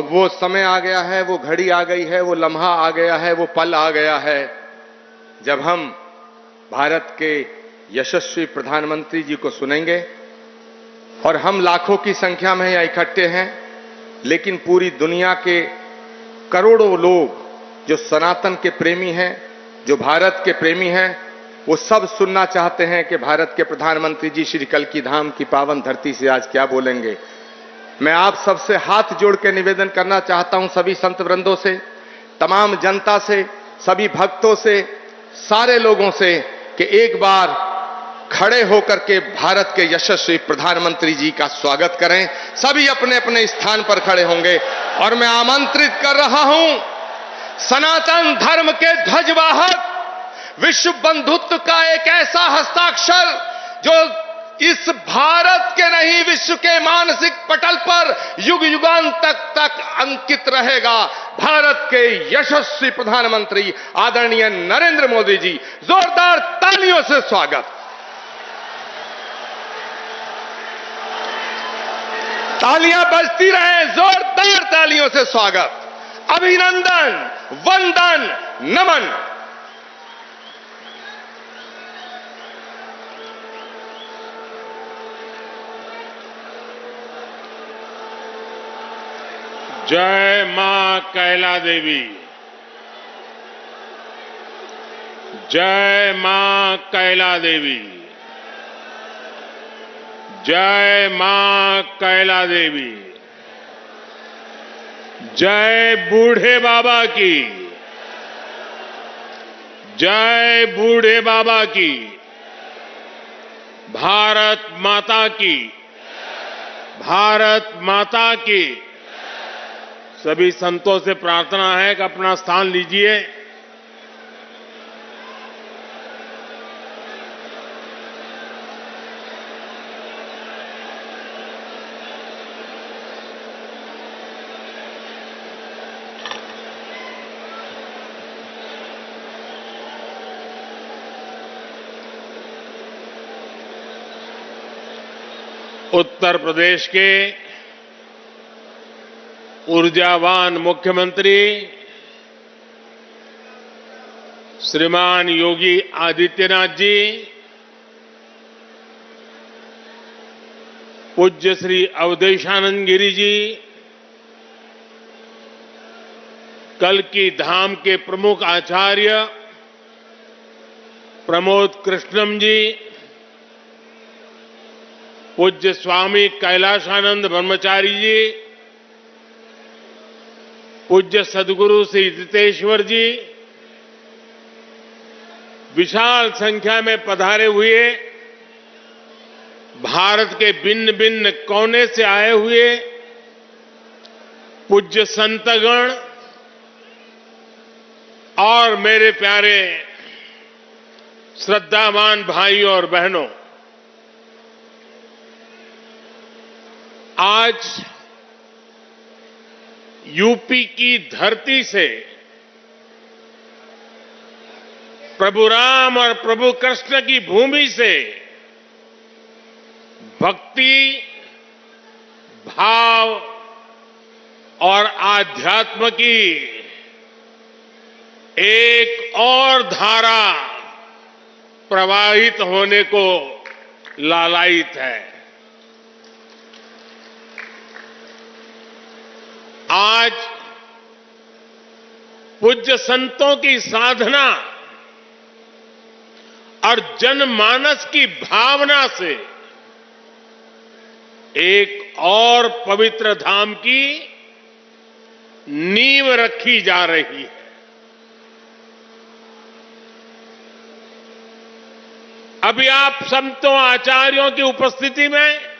अब वो समय आ गया है, वो घड़ी आ गई है, वो लम्हा आ गया है, वो पल आ गया है जब हम भारत के यशस्वी प्रधानमंत्री जी को सुनेंगे। और हम लाखों की संख्या में यहाँ इकट्ठे हैं, लेकिन पूरी दुनिया के करोड़ों लोग जो सनातन के प्रेमी हैं, जो भारत के प्रेमी हैं, वो सब सुनना चाहते हैं कि भारत के प्रधानमंत्री जी श्री कल्की धाम की पावन धरती से आज क्या बोलेंगे। मैं आप सबसे हाथ जोड़ के निवेदन करना चाहता हूं, सभी संत वृंदों से, तमाम जनता से, सभी भक्तों से, सारे लोगों से, कि एक बार खड़े होकर के भारत के यशस्वी प्रधानमंत्री जी का स्वागत करें। सभी अपने अपने स्थान पर खड़े होंगे और मैं आमंत्रित कर रहा हूं सनातन धर्म के ध्वजवाहक, विश्व बंधुत्व का एक ऐसा हस्ताक्षर जो इस भारत के नहीं विश्व के मानसिक पटल पर युग युगांत तक अंकित रहेगा। भारत के यशस्वी प्रधानमंत्री आदरणीय नरेंद्र मोदी जी, जोरदार तालियों से स्वागत। तालियां बजती रहे, जोरदार तालियों से स्वागत, अभिनंदन, वंदन, नमन। जय मां कैला देवी, जय मां कैला देवी, जय मां कैला देवी, जय बूढ़े बाबा की, जय बूढ़े बाबा की, भारत माता की, भारत माता की। सभी संतों से प्रार्थना है कि अपना स्थान लीजिए। उत्तर प्रदेश के ऊर्जावान मुख्यमंत्री श्रीमान योगी आदित्यनाथ जी, पूज्य श्री अवधेशानंद गिरी जी, कल्की धाम के प्रमुख आचार्य प्रमोद कृष्णम जी, पूज्य स्वामी कैलाशानंद ब्रह्मचारी जी, पूज्य सद्गुरु श्री जितेश्वर जी, विशाल संख्या में पधारे हुए भारत के भिन्न भिन्न कोने से आए हुए पूज्य संतगण और मेरे प्यारे श्रद्धावान भाई और बहनों, आज यूपी की धरती से प्रभु राम और प्रभु कृष्ण की भूमि से भक्ति, भाव और आध्यात्म की एक और धारा प्रवाहित होने को लालायित है। आज पूज्य संतों की साधना और जनमानस की भावना से एक और पवित्र धाम की नींव रखी जा रही है। अभी आप संतों आचार्यों की उपस्थिति में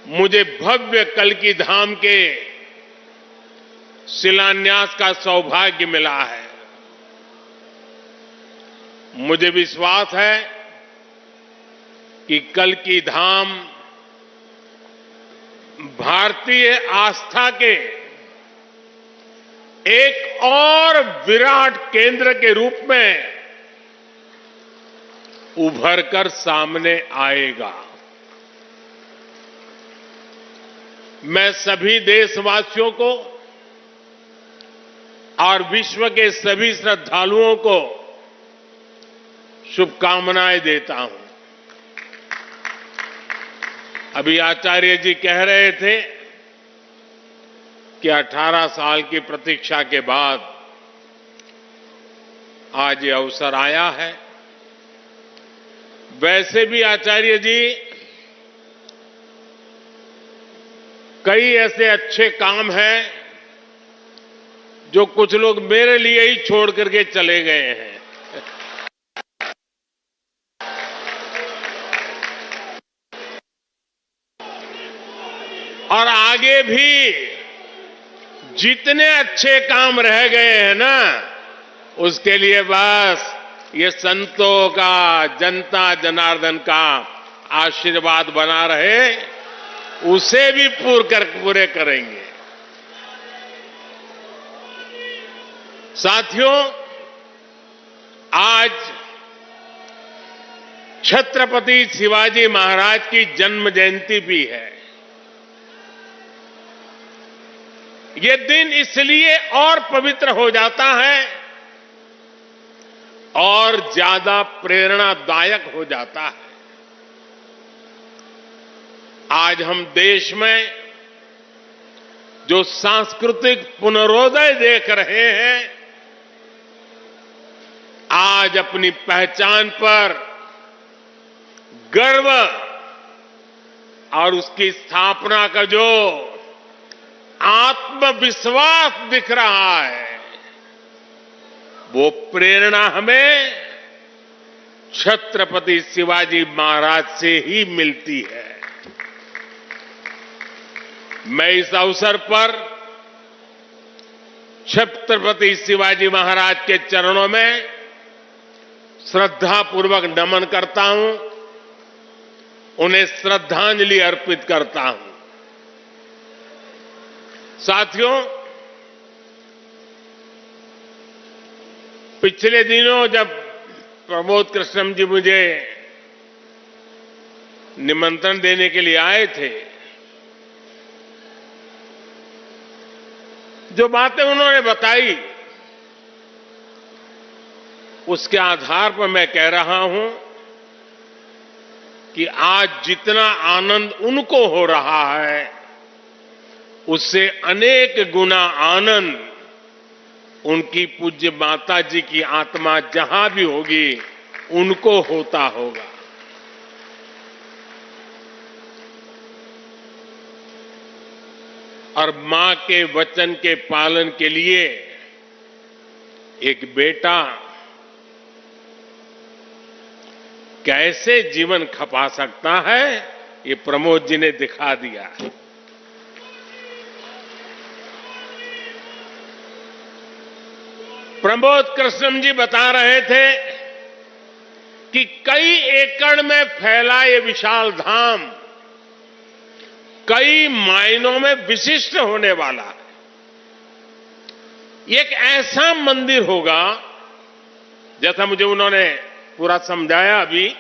मुझे भव्य कल्की धाम के शिलान्यास का सौभाग्य मिला है। मुझे विश्वास है कि कल्की धाम भारतीय आस्था के एक और विराट केंद्र के रूप में उभर कर सामने आएगा। मैं सभी देशवासियों को और विश्व के सभी श्रद्धालुओं को शुभकामनाएं देता हूं। अभी आचार्य जी कह रहे थे कि 18 साल की प्रतीक्षा के बाद आज ये अवसर आया है। वैसे भी आचार्य जी कई ऐसे अच्छे काम हैं जो कुछ लोग मेरे लिए ही छोड़ करके चले गए हैं। और आगे भी जितने अच्छे काम रह गए हैं ना, उसके लिए बस ये संतों का, जनता जनार्दन का आशीर्वाद बना रहे, उसे भी पूरे करेंगे। साथियों, आज छत्रपति शिवाजी महाराज की जन्म जयंती भी है। ये दिन इसलिए और पवित्र हो जाता है और ज्यादा प्रेरणादायक हो जाता है। आज हम देश में जो सांस्कृतिक पुनरोदय देख रहे हैं, आज अपनी पहचान पर गर्व और उसकी स्थापना का जो आत्मविश्वास दिख रहा है, वो प्रेरणा हमें छत्रपति शिवाजी महाराज से ही मिलती है। मैं इस अवसर पर छत्रपति शिवाजी महाराज के चरणों में श्रद्धापूर्वक नमन करता हूं, उन्हें श्रद्धांजलि अर्पित करता हूं। साथियों, पिछले दिनों जब प्रमोद कृष्णम जी मुझे निमंत्रण देने के लिए आए थे, जो बातें उन्होंने बताई उसके आधार पर मैं कह रहा हूं कि आज जितना आनंद उनको हो रहा है, उससे अनेक गुना आनंद उनकी पूज्य माता जी की आत्मा जहां भी होगी उनको होता होगा। और मां के वचन के पालन के लिए एक बेटा कैसे जीवन खपा सकता है, ये प्रमोद जी ने दिखा दिया। प्रमोद कृष्णम जी बता रहे थे कि कई एकड़ में फैला ये विशाल धाम कई मायनों में विशिष्ट होने वाला है। एक ऐसा मंदिर होगा, जैसा मुझे उन्होंने पूरा समझाया अभी,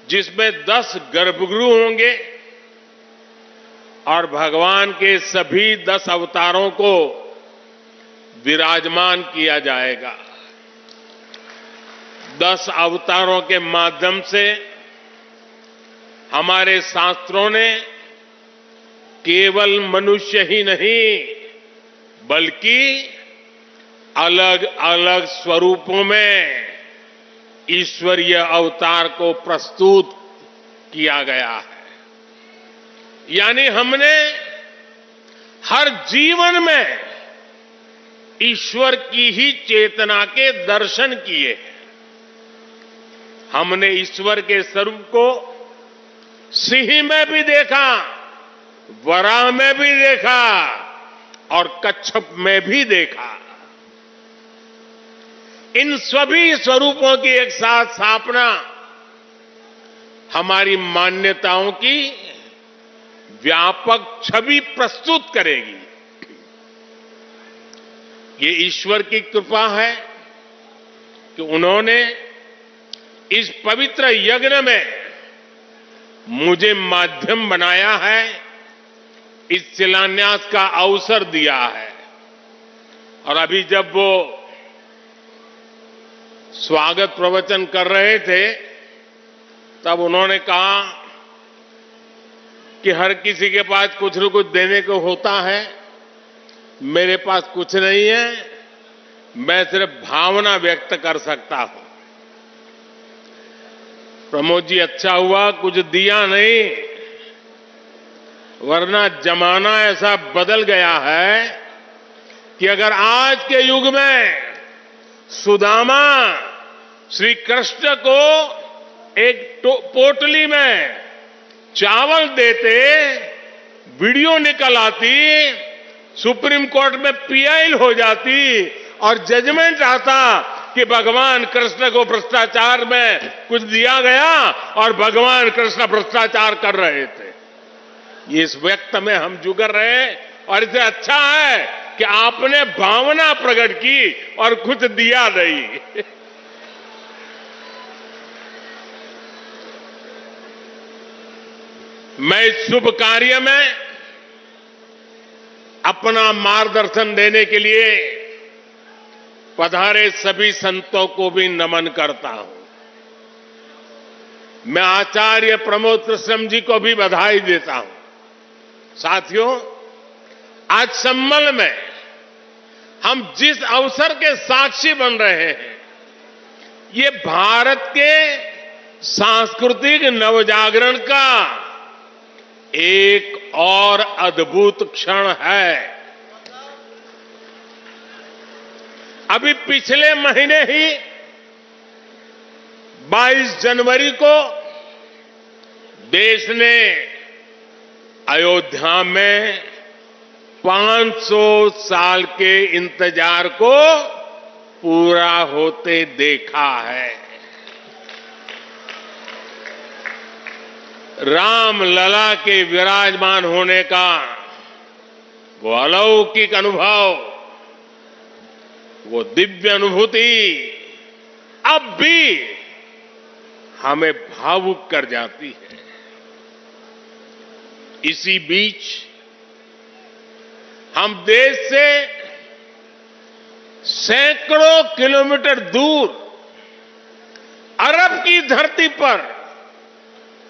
जिसमें 10 गर्भगृह होंगे और भगवान के सभी 10 अवतारों को विराजमान किया जाएगा। 10 अवतारों के माध्यम से हमारे शास्त्रों ने केवल मनुष्य ही नहीं, बल्कि अलग अलग स्वरूपों में ईश्वरीय अवतार को प्रस्तुत किया गया है। यानी हमने हर जीवन में ईश्वर की ही चेतना के दर्शन किए। हमने ईश्वर के स्वरूप को सिंह में भी देखा, वराह में भी देखा और कच्छप में भी देखा। इन सभी स्वरूपों की एक साथ स्थापना हमारी मान्यताओं की व्यापक छवि प्रस्तुत करेगी। ये ईश्वर की कृपा है कि उन्होंने इस पवित्र यज्ञ में मुझे माध्यम बनाया है इस शिलान्यास का अवसर दिया है। और अभी जब वो स्वागत प्रवचन कर रहे थे तब उन्होंने कहा कि हर किसी के पास कुछ न कुछ देने को होता है, मेरे पास कुछ नहीं है, मैं सिर्फ भावना व्यक्त कर सकता हूं। प्रमोद जी, अच्छा हुआ कुछ दिया नहीं, वरना जमाना ऐसा बदल गया है कि अगर आज के युग में सुदामा श्री कृष्ण को एक पोटली में चावल देते, वीडियो निकल आती, सुप्रीम कोर्ट में पीआई हो जाती और जजमेंट आता कि भगवान कृष्ण को भ्रष्टाचार में कुछ दिया गया और भगवान कृष्ण भ्रष्टाचार कर रहे थे। इस व्यक्त में हम जुगर रहे और इसे अच्छा है कि आपने भावना प्रकट की और कुछ दिया नहीं। मैं इस शुभ कार्य में अपना मार्गदर्शन देने के लिए पधारे सभी संतों को भी नमन करता हूं। मैं आचार्य प्रमोद कृष्णम जी को भी बधाई देता हूं। साथियों, आज सम्मल में हम जिस अवसर के साक्षी बन रहे हैं, ये भारत के सांस्कृतिक नवजागरण का एक और अद्भुत क्षण है। अभी पिछले महीने ही 22 जनवरी को देश ने अयोध्या में 500 साल के इंतजार को पूरा होते देखा है। राम लला के विराजमान होने का वो अलौकिक अनुभव, वो दिव्य अनुभूति अब भी हमें भावुक कर जाती है। इसी बीच हम देश से सैकड़ों किलोमीटर दूर अरब की धरती पर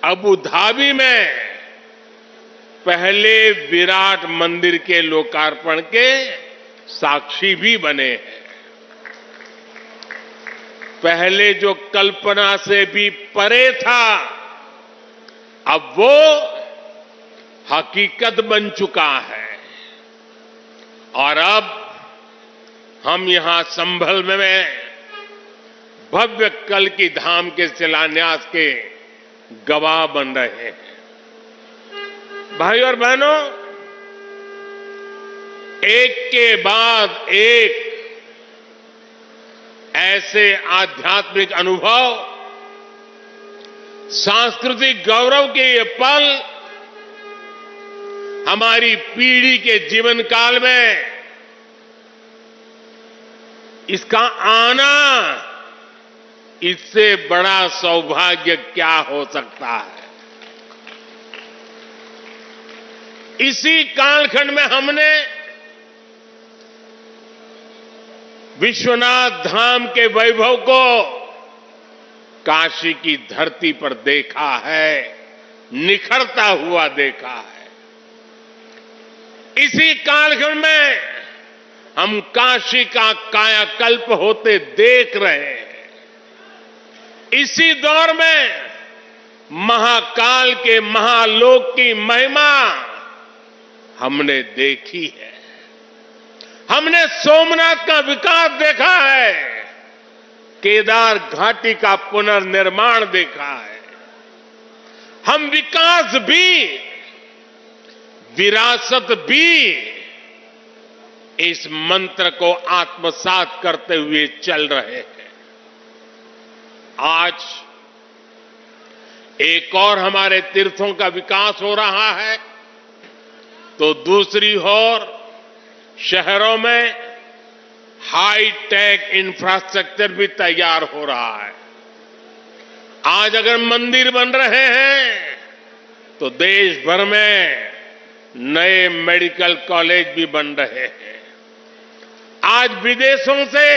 अबू धाबी में पहले विराट मंदिर के लोकार्पण के साक्षी भी बने हैं। पहले जो कल्पना से भी परे था, अब वो हकीकत बन चुका है। और अब हम यहां संभल में भव्य कल की धाम के शिलान्यास के गवाह बन रहे हैं। भाई और बहनों, एक के बाद एक ऐसे आध्यात्मिक अनुभव, सांस्कृतिक गौरव के ये पल हमारी पीढ़ी के जीवन काल में इसका आना, इससे बड़ा सौभाग्य क्या हो सकता है। इसी कालखंड में हमने विश्वनाथ धाम के वैभव को काशी की धरती पर देखा है, निखरता हुआ देखा है। इसी कालखंड में हम काशी का कायाकल्प होते देख रहे हैं। इसी दौर में महाकाल के महालोक की महिमा हमने देखी है। हमने सोमनाथ का विकास देखा है, केदार घाटी का पुनर्निर्माण देखा है। हम विकास भी, विरासत भी, इस मंत्र को आत्मसात करते हुए चल रहे हैं। आज एक और हमारे तीर्थों का विकास हो रहा है, तो दूसरी ओर शहरों में हाई टेक इंफ्रास्ट्रक्चर भी तैयार हो रहा है। आज अगर मंदिर बन रहे हैं तो देश भर में नए मेडिकल कॉलेज भी बन रहे हैं। आज विदेशों से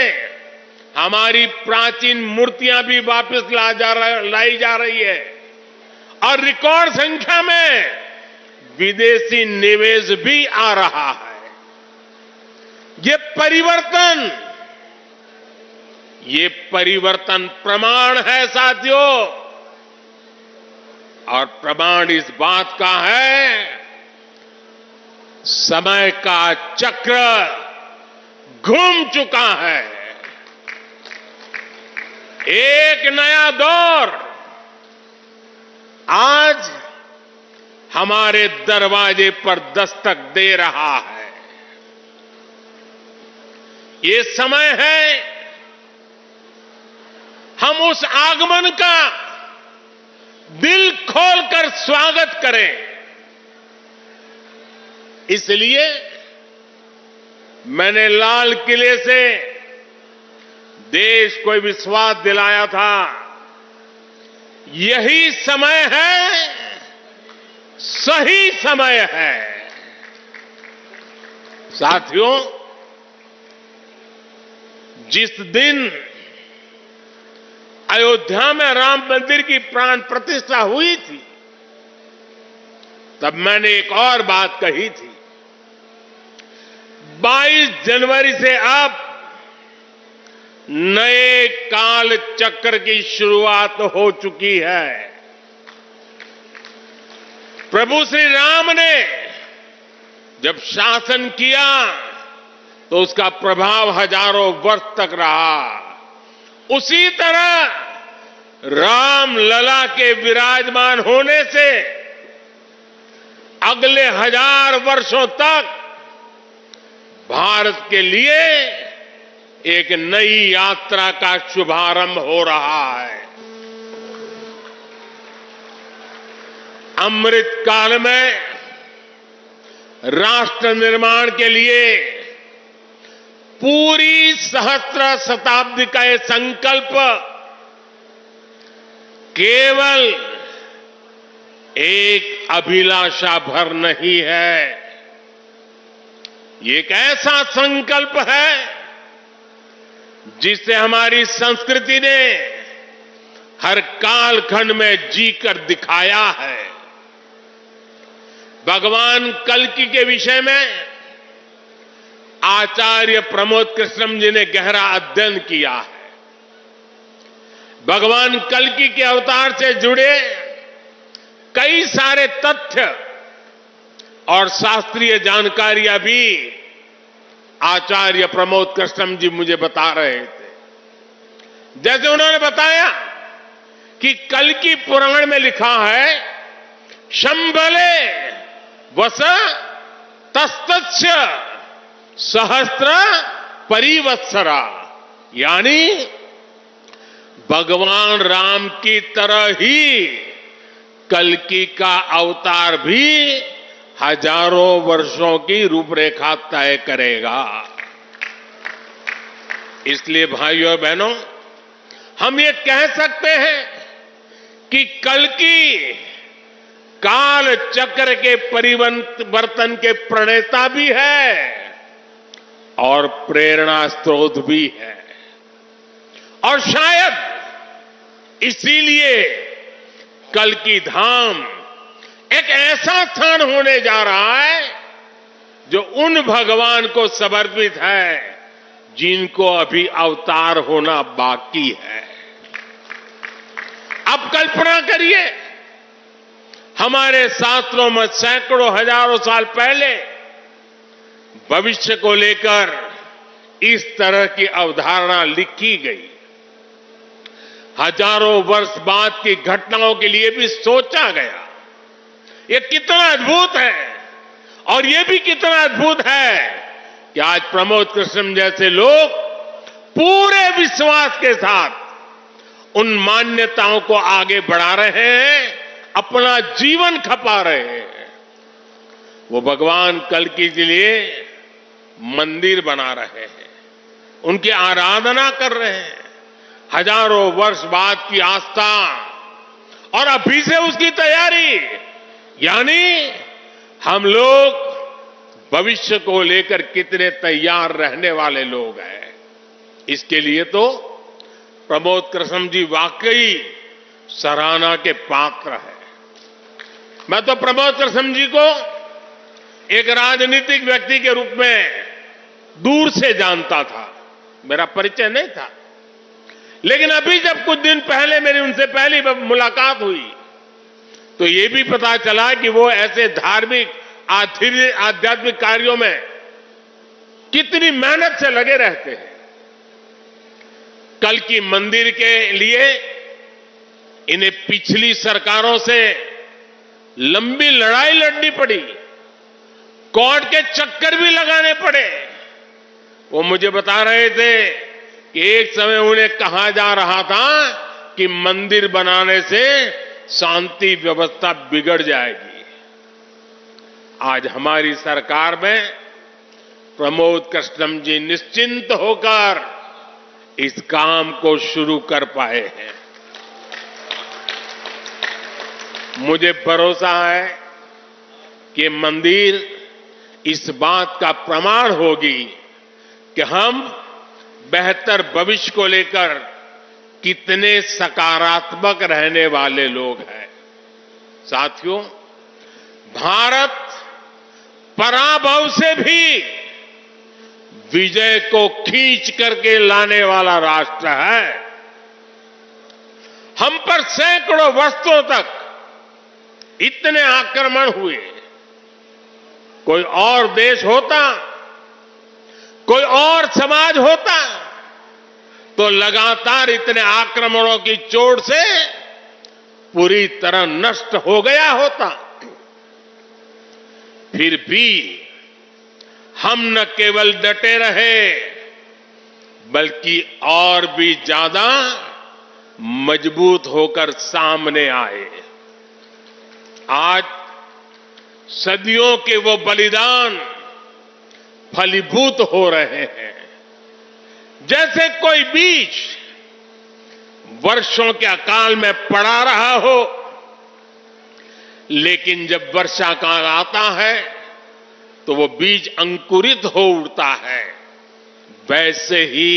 हमारी प्राचीन मूर्तियां भी वापस लाई जा रही है और रिकॉर्ड संख्या में विदेशी निवेश भी आ रहा है। ये परिवर्तन प्रमाण है साथियों, और प्रमाण इस बात का है समय का चक्र घूम चुका है। एक नया दौर आज हमारे दरवाजे पर दस्तक दे रहा है। ये समय है हम उस आगमन का दिल खोलकर स्वागत करें। इसलिए मैंने लाल किले से देश को विश्वास दिलाया था, यही समय है, सही समय है। साथियों, जिस दिन अयोध्या में राम मंदिर की प्राण प्रतिष्ठा हुई थी, तब मैंने एक और बात कही थी, 22 जनवरी से अब नए काल चक्र की शुरुआत हो चुकी है। प्रभु श्री राम ने जब शासन किया तो उसका प्रभाव हजारों वर्ष तक रहा। उसी तरह राम लला के विराजमान होने से अगले 1000 वर्षों तक भारत के लिए एक नई यात्रा का शुभारंभ हो रहा है। अमृत काल में राष्ट्र निर्माण के लिए पूरी सहस्त्र शताब्दी का यह संकल्प केवल एक अभिलाषा भर नहीं है, ये एक ऐसा संकल्प है जिसे हमारी संस्कृति ने हर कालखंड में जीकर दिखाया है। भगवान कल्कि के विषय में आचार्य प्रमोद कृष्णम जी ने गहरा अध्ययन किया है। भगवान कल्कि के अवतार से जुड़े कई सारे तथ्य और शास्त्रीय जानकारियां भी आचार्य प्रमोद कृष्णम जी मुझे बता रहे थे। जैसे उन्होंने बताया कि कल्कि पुराण में लिखा है, शंबले वस तस्तस्य सहस्त्र परिवत्सरा, यानी भगवान राम की तरह ही कल्कि का अवतार भी हजारों वर्षों की रूपरेखा तय करेगा। इसलिए भाइयों और बहनों, हम ये कह सकते हैं कि कल्कि काल चक्र के परिवर्तन के प्रणेता भी है और प्रेरणा स्रोत भी है। और शायद इसीलिए कल्कि धाम एक ऐसा स्थान होने जा रहा है जो उन भगवान को समर्पित है जिनको अभी अवतार होना बाकी है। अब कल्पना करिए, हमारे शास्त्रों में सैकड़ों हजारों साल पहले भविष्य को लेकर इस तरह की अवधारणा लिखी गई। हजारों वर्ष बाद की घटनाओं के लिए भी सोचा गया। ये कितना अद्भुत है, और ये भी कितना अद्भुत है कि आज प्रमोद कृष्णम जैसे लोग पूरे विश्वास के साथ उन मान्यताओं को आगे बढ़ा रहे हैं, अपना जीवन खपा रहे हैं। वो भगवान कल्कि के लिए मंदिर बना रहे हैं, उनकी आराधना कर रहे हैं। हजारों वर्ष बाद की आस्था और अभी से उसकी तैयारी, यानी हम लोग भविष्य को लेकर कितने तैयार रहने वाले लोग हैं, इसके लिए तो प्रमोद कृष्ण जी वाकई सराहना के पात्र हैं। मैं तो प्रमोद कृष्ण जी को एक राजनीतिक व्यक्ति के रूप में दूर से जानता था, मेरा परिचय नहीं था। लेकिन अभी जब कुछ दिन पहले मेरी उनसे पहली मुलाकात हुई तो ये भी पता चला कि वो ऐसे धार्मिक आध्यात्मिक कार्यों में कितनी मेहनत से लगे रहते हैं। कल की मंदिर के लिए इन्हें पिछली सरकारों से लंबी लड़ाई लड़नी पड़ी, कोर्ट के चक्कर भी लगाने पड़े। वो मुझे बता रहे थे कि एक समय उन्हें कहा जा रहा था कि मंदिर बनाने से शांति व्यवस्था बिगड़ जाएगी। आज हमारी सरकार में प्रमोद कृष्णम जी निश्चिंत होकर इस काम को शुरू कर पाए हैं। मुझे भरोसा है कि मंदिर इस बात का प्रमाण होगी कि हम बेहतर भविष्य को लेकर कितने सकारात्मक रहने वाले लोग हैं। साथियों, भारत पराभव से भी विजय को खींच करके लाने वाला राष्ट्र है। हम पर सैकड़ों वर्षों तक इतने आक्रमण हुए, कोई और देश होता, कोई और समाज होता तो लगातार इतने आक्रमणों की चोट से पूरी तरह नष्ट हो गया होता। फिर भी हम न केवल डटे रहे बल्कि और भी ज्यादा मजबूत होकर सामने आए। आज सदियों के वो बलिदान फलीभूत हो रहे हैं। जैसे कोई बीज वर्षों के अकाल में पड़ा रहा हो, लेकिन जब वर्षा काल आता है तो वो बीज अंकुरित हो उठता है। वैसे ही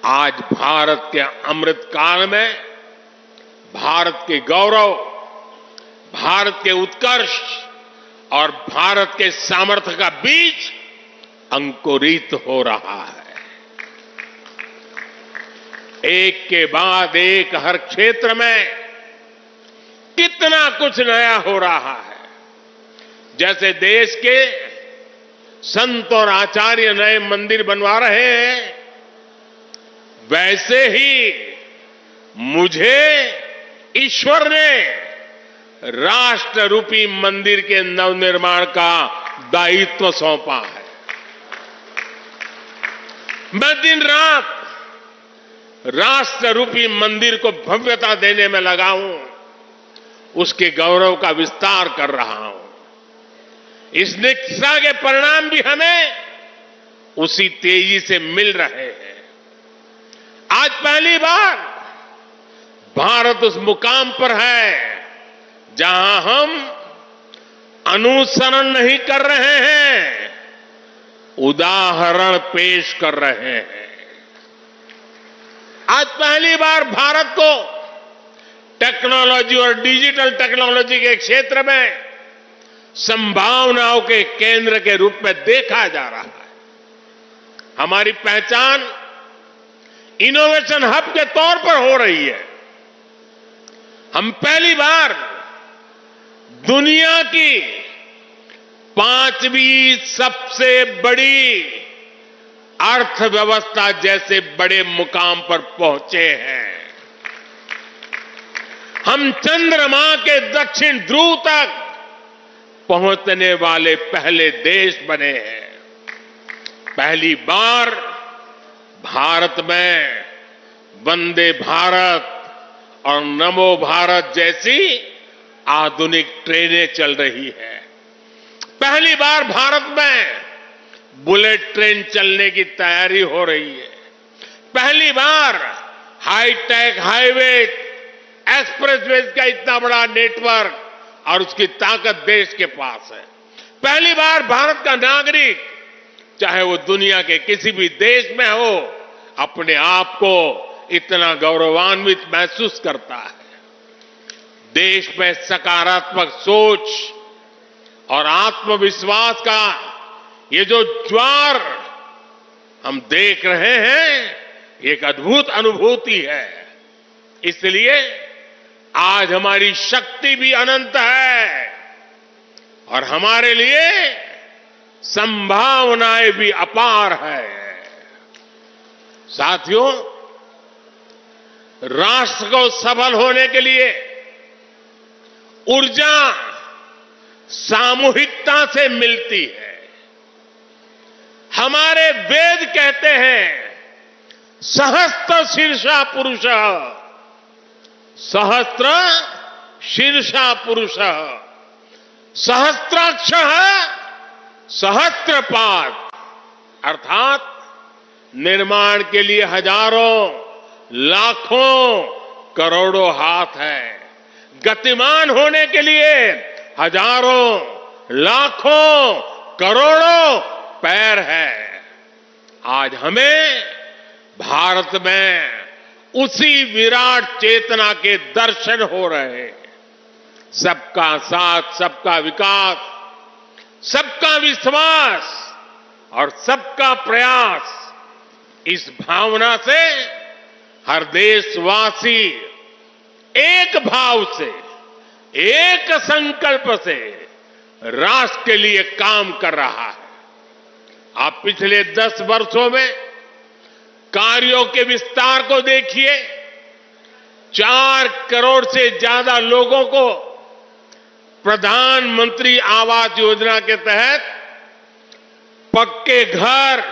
आज भारत के अमृत काल में भारत के गौरव, भारत के उत्कर्ष और भारत के सामर्थ्य का बीज अंकुरित हो रहा है। एक के बाद एक हर क्षेत्र में कितना कुछ नया हो रहा है। जैसे देश के संत और आचार्य नए मंदिर बनवा रहे हैं, वैसे ही मुझे ईश्वर ने राष्ट्र रूपी मंदिर के नवनिर्माण का दायित्व सौंपा है। मैं दिन रात राष्ट्र रूपी मंदिर को भव्यता देने में लगा हूं, उसके गौरव का विस्तार कर रहा हूं। इस निष्ठा के परिणाम भी हमें उसी तेजी से मिल रहे हैं। आज पहली बार भारत उस मुकाम पर है जहां हम अनुसरण नहीं कर रहे हैं, उदाहरण पेश कर रहे हैं। आज पहली बार भारत को टेक्नोलॉजी और डिजिटल टेक्नोलॉजी के क्षेत्र में संभावनाओं के केंद्र के रूप में देखा जा रहा है। हमारी पहचान इनोवेशन हब के तौर पर हो रही है। हम पहली बार दुनिया की 5वीं सबसे बड़ी अर्थव्यवस्था जैसे बड़े मुकाम पर पहुंचे हैं। हम चंद्रमा के दक्षिण ध्रुव तक पहुंचने वाले पहले देश बने हैं। पहली बार भारत में वंदे भारत और नमो भारत जैसी आधुनिक ट्रेनें चल रही है। पहली बार भारत में बुलेट ट्रेन चलने की तैयारी हो रही है। पहली बार हाईटेक हाईवे एक्सप्रेसवे का इतना बड़ा नेटवर्क और उसकी ताकत देश के पास है। पहली बार भारत का नागरिक, चाहे वो दुनिया के किसी भी देश में हो, अपने आप को इतना गौरवान्वित महसूस करता है। देश में सकारात्मक सोच और आत्मविश्वास का ये जो ज्वार हम देख रहे हैं, एक अद्भुत अनुभूति है। इसलिए आज हमारी शक्ति भी अनंत है और हमारे लिए संभावनाएं भी अपार है। साथियों, राष्ट्र को सफल होने के लिए ऊर्जा सामूहिकता से मिलती है। हमारे वेद कहते हैं, सहस्त्र शीर्षा पुरुष, सहस्त्र शीर्षा पुरुष, सहस्त्राक्ष सहस्त्रपाद, अर्थात निर्माण के लिए हजारों, लाखों, करोड़ों हाथ है। गतिमान होने के लिए हजारों, लाखों, करोड़ों पैर है। आज हमें भारत में उसी विराट चेतना के दर्शन हो रहे हैं। सबका साथ, सबका विकास, सबका विश्वास और सबका प्रयास, इस भावना से हर देशवासी एक भाव से, एक संकल्प से राष्ट्र के लिए काम कर रहा है। आप पिछले 10 वर्षों में कार्यों के विस्तार को देखिए। 4 करोड़ से ज्यादा लोगों को प्रधानमंत्री आवास योजना के तहत पक्के घर,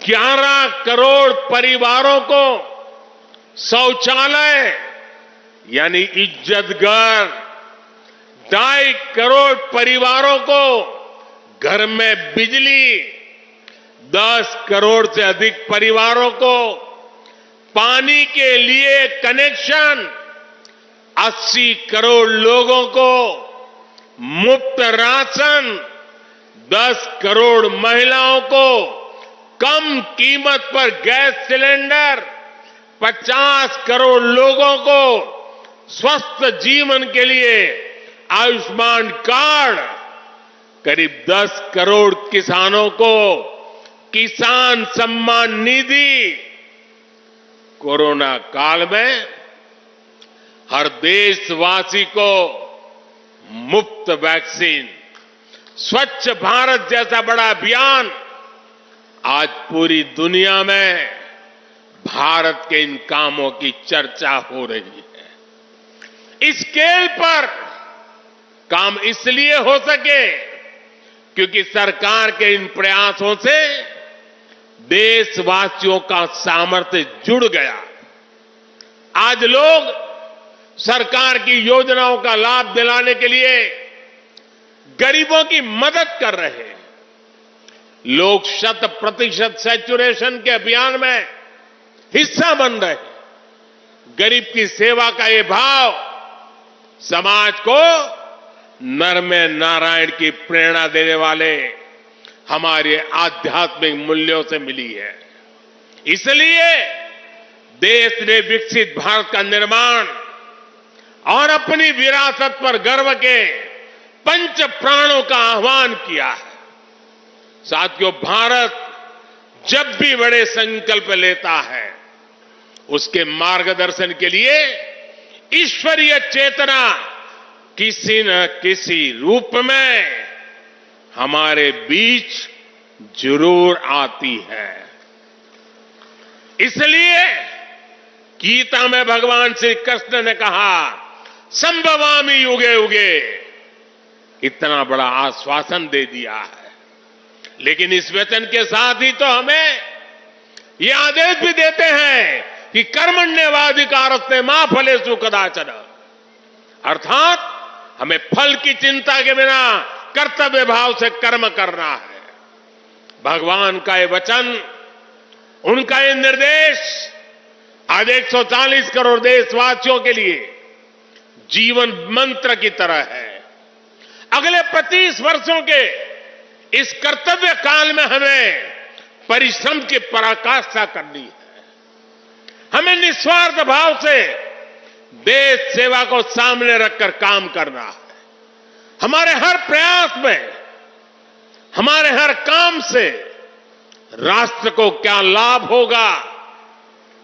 11 करोड़ परिवारों को शौचालय यानी इज्जत घर, 2.5 करोड़ परिवारों को घर में बिजली, 10 करोड़ से अधिक परिवारों को पानी के लिए कनेक्शन, 80 करोड़ लोगों को मुफ्त राशन, 10 करोड़ महिलाओं को कम कीमत पर गैस सिलेंडर, 50 करोड़ लोगों को स्वस्थ जीवन के लिए आयुष्मान कार्ड, करीब 10 करोड़ किसानों को किसान सम्मान निधि। कोरोना काल में हर देशवासी को मुफ्त वैक्सीन, स्वच्छ भारत जैसा बड़ा अभियान, आज पूरी दुनिया में भारत के इन कामों की चर्चा हो रही है। इस स्केल पर काम इसलिए हो सके क्योंकि सरकार के इन प्रयासों से देशवासियों का सामर्थ्य जुड़ गया। आज लोग सरकार की योजनाओं का लाभ दिलाने के लिए गरीबों की मदद कर रहे हैं। लोग 100% सैचुरेशन के अभियान में हिस्सा बन रहे हैं। गरीब की सेवा का ये भाव समाज को नर में नारायण की प्रेरणा देने वाले हमारे आध्यात्मिक मूल्यों से मिली है। इसलिए देश ने विकसित भारत का निर्माण और अपनी विरासत पर गर्व के 5 प्राणों का आह्वान किया है। साथियों, भारत जब भी बड़े संकल्प लेता है, उसके मार्गदर्शन के लिए ईश्वरीय चेतना किसी न किसी रूप में हमारे बीच जरूर आती है। इसलिए गीता में भगवान श्री कृष्ण ने कहा, संभवामि युगे युगे, इतना बड़ा आश्वासन दे दिया है। लेकिन इस वचन के साथ ही तो हमें यह आदेश भी देते हैं कि कर्मण्येवाधिकारस्ते मा फलेषु कदाचन, अर्थात हमें फल की चिंता के बिना कर्तव्य भाव से कर्म करना है। भगवान का ये वचन, उनका ये निर्देश आज 140 करोड़ देशवासियों के लिए जीवन मंत्र की तरह है। अगले 25 वर्षों के इस कर्तव्य काल में हमें परिश्रम की पराकाष्ठा करनी है। हमें निस्वार्थ भाव से देश सेवा को सामने रखकर काम करना है। हमारे हर प्रयास में, हमारे हर काम से राष्ट्र को क्या लाभ होगा,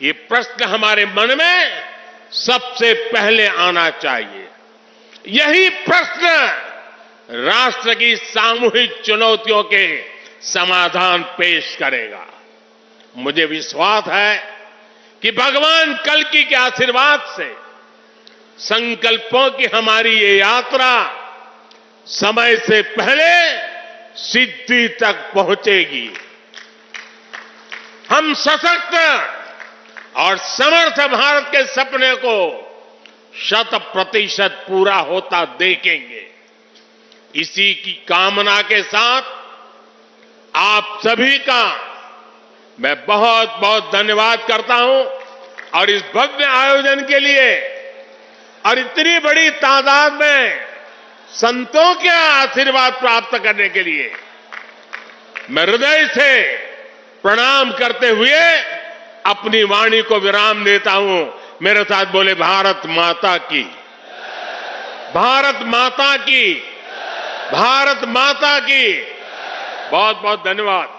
ये प्रश्न हमारे मन में सबसे पहले आना चाहिए। यही प्रश्न राष्ट्र की सामूहिक चुनौतियों के समाधान पेश करेगा। मुझे विश्वास है कि भगवान कल्कि के आशीर्वाद से संकल्पों की हमारी ये यात्रा समय से पहले सिद्धि तक पहुंचेगी। हम सशक्त और समर्थ भारत के सपने को 100% पूरा होता देखेंगे। इसी की कामना के साथ आप सभी का मैं बहुत बहुत धन्यवाद करता हूं और इस भव्य आयोजन के लिए और इतनी बड़ी तादाद में संतों के आशीर्वाद प्राप्त करने के लिए मैं हृदय से प्रणाम करते हुए अपनी वाणी को विराम देता हूं। मेरे साथ बोले भारत माता की, भारत माता की, भारत माता की। बहुत बहुत धन्यवाद।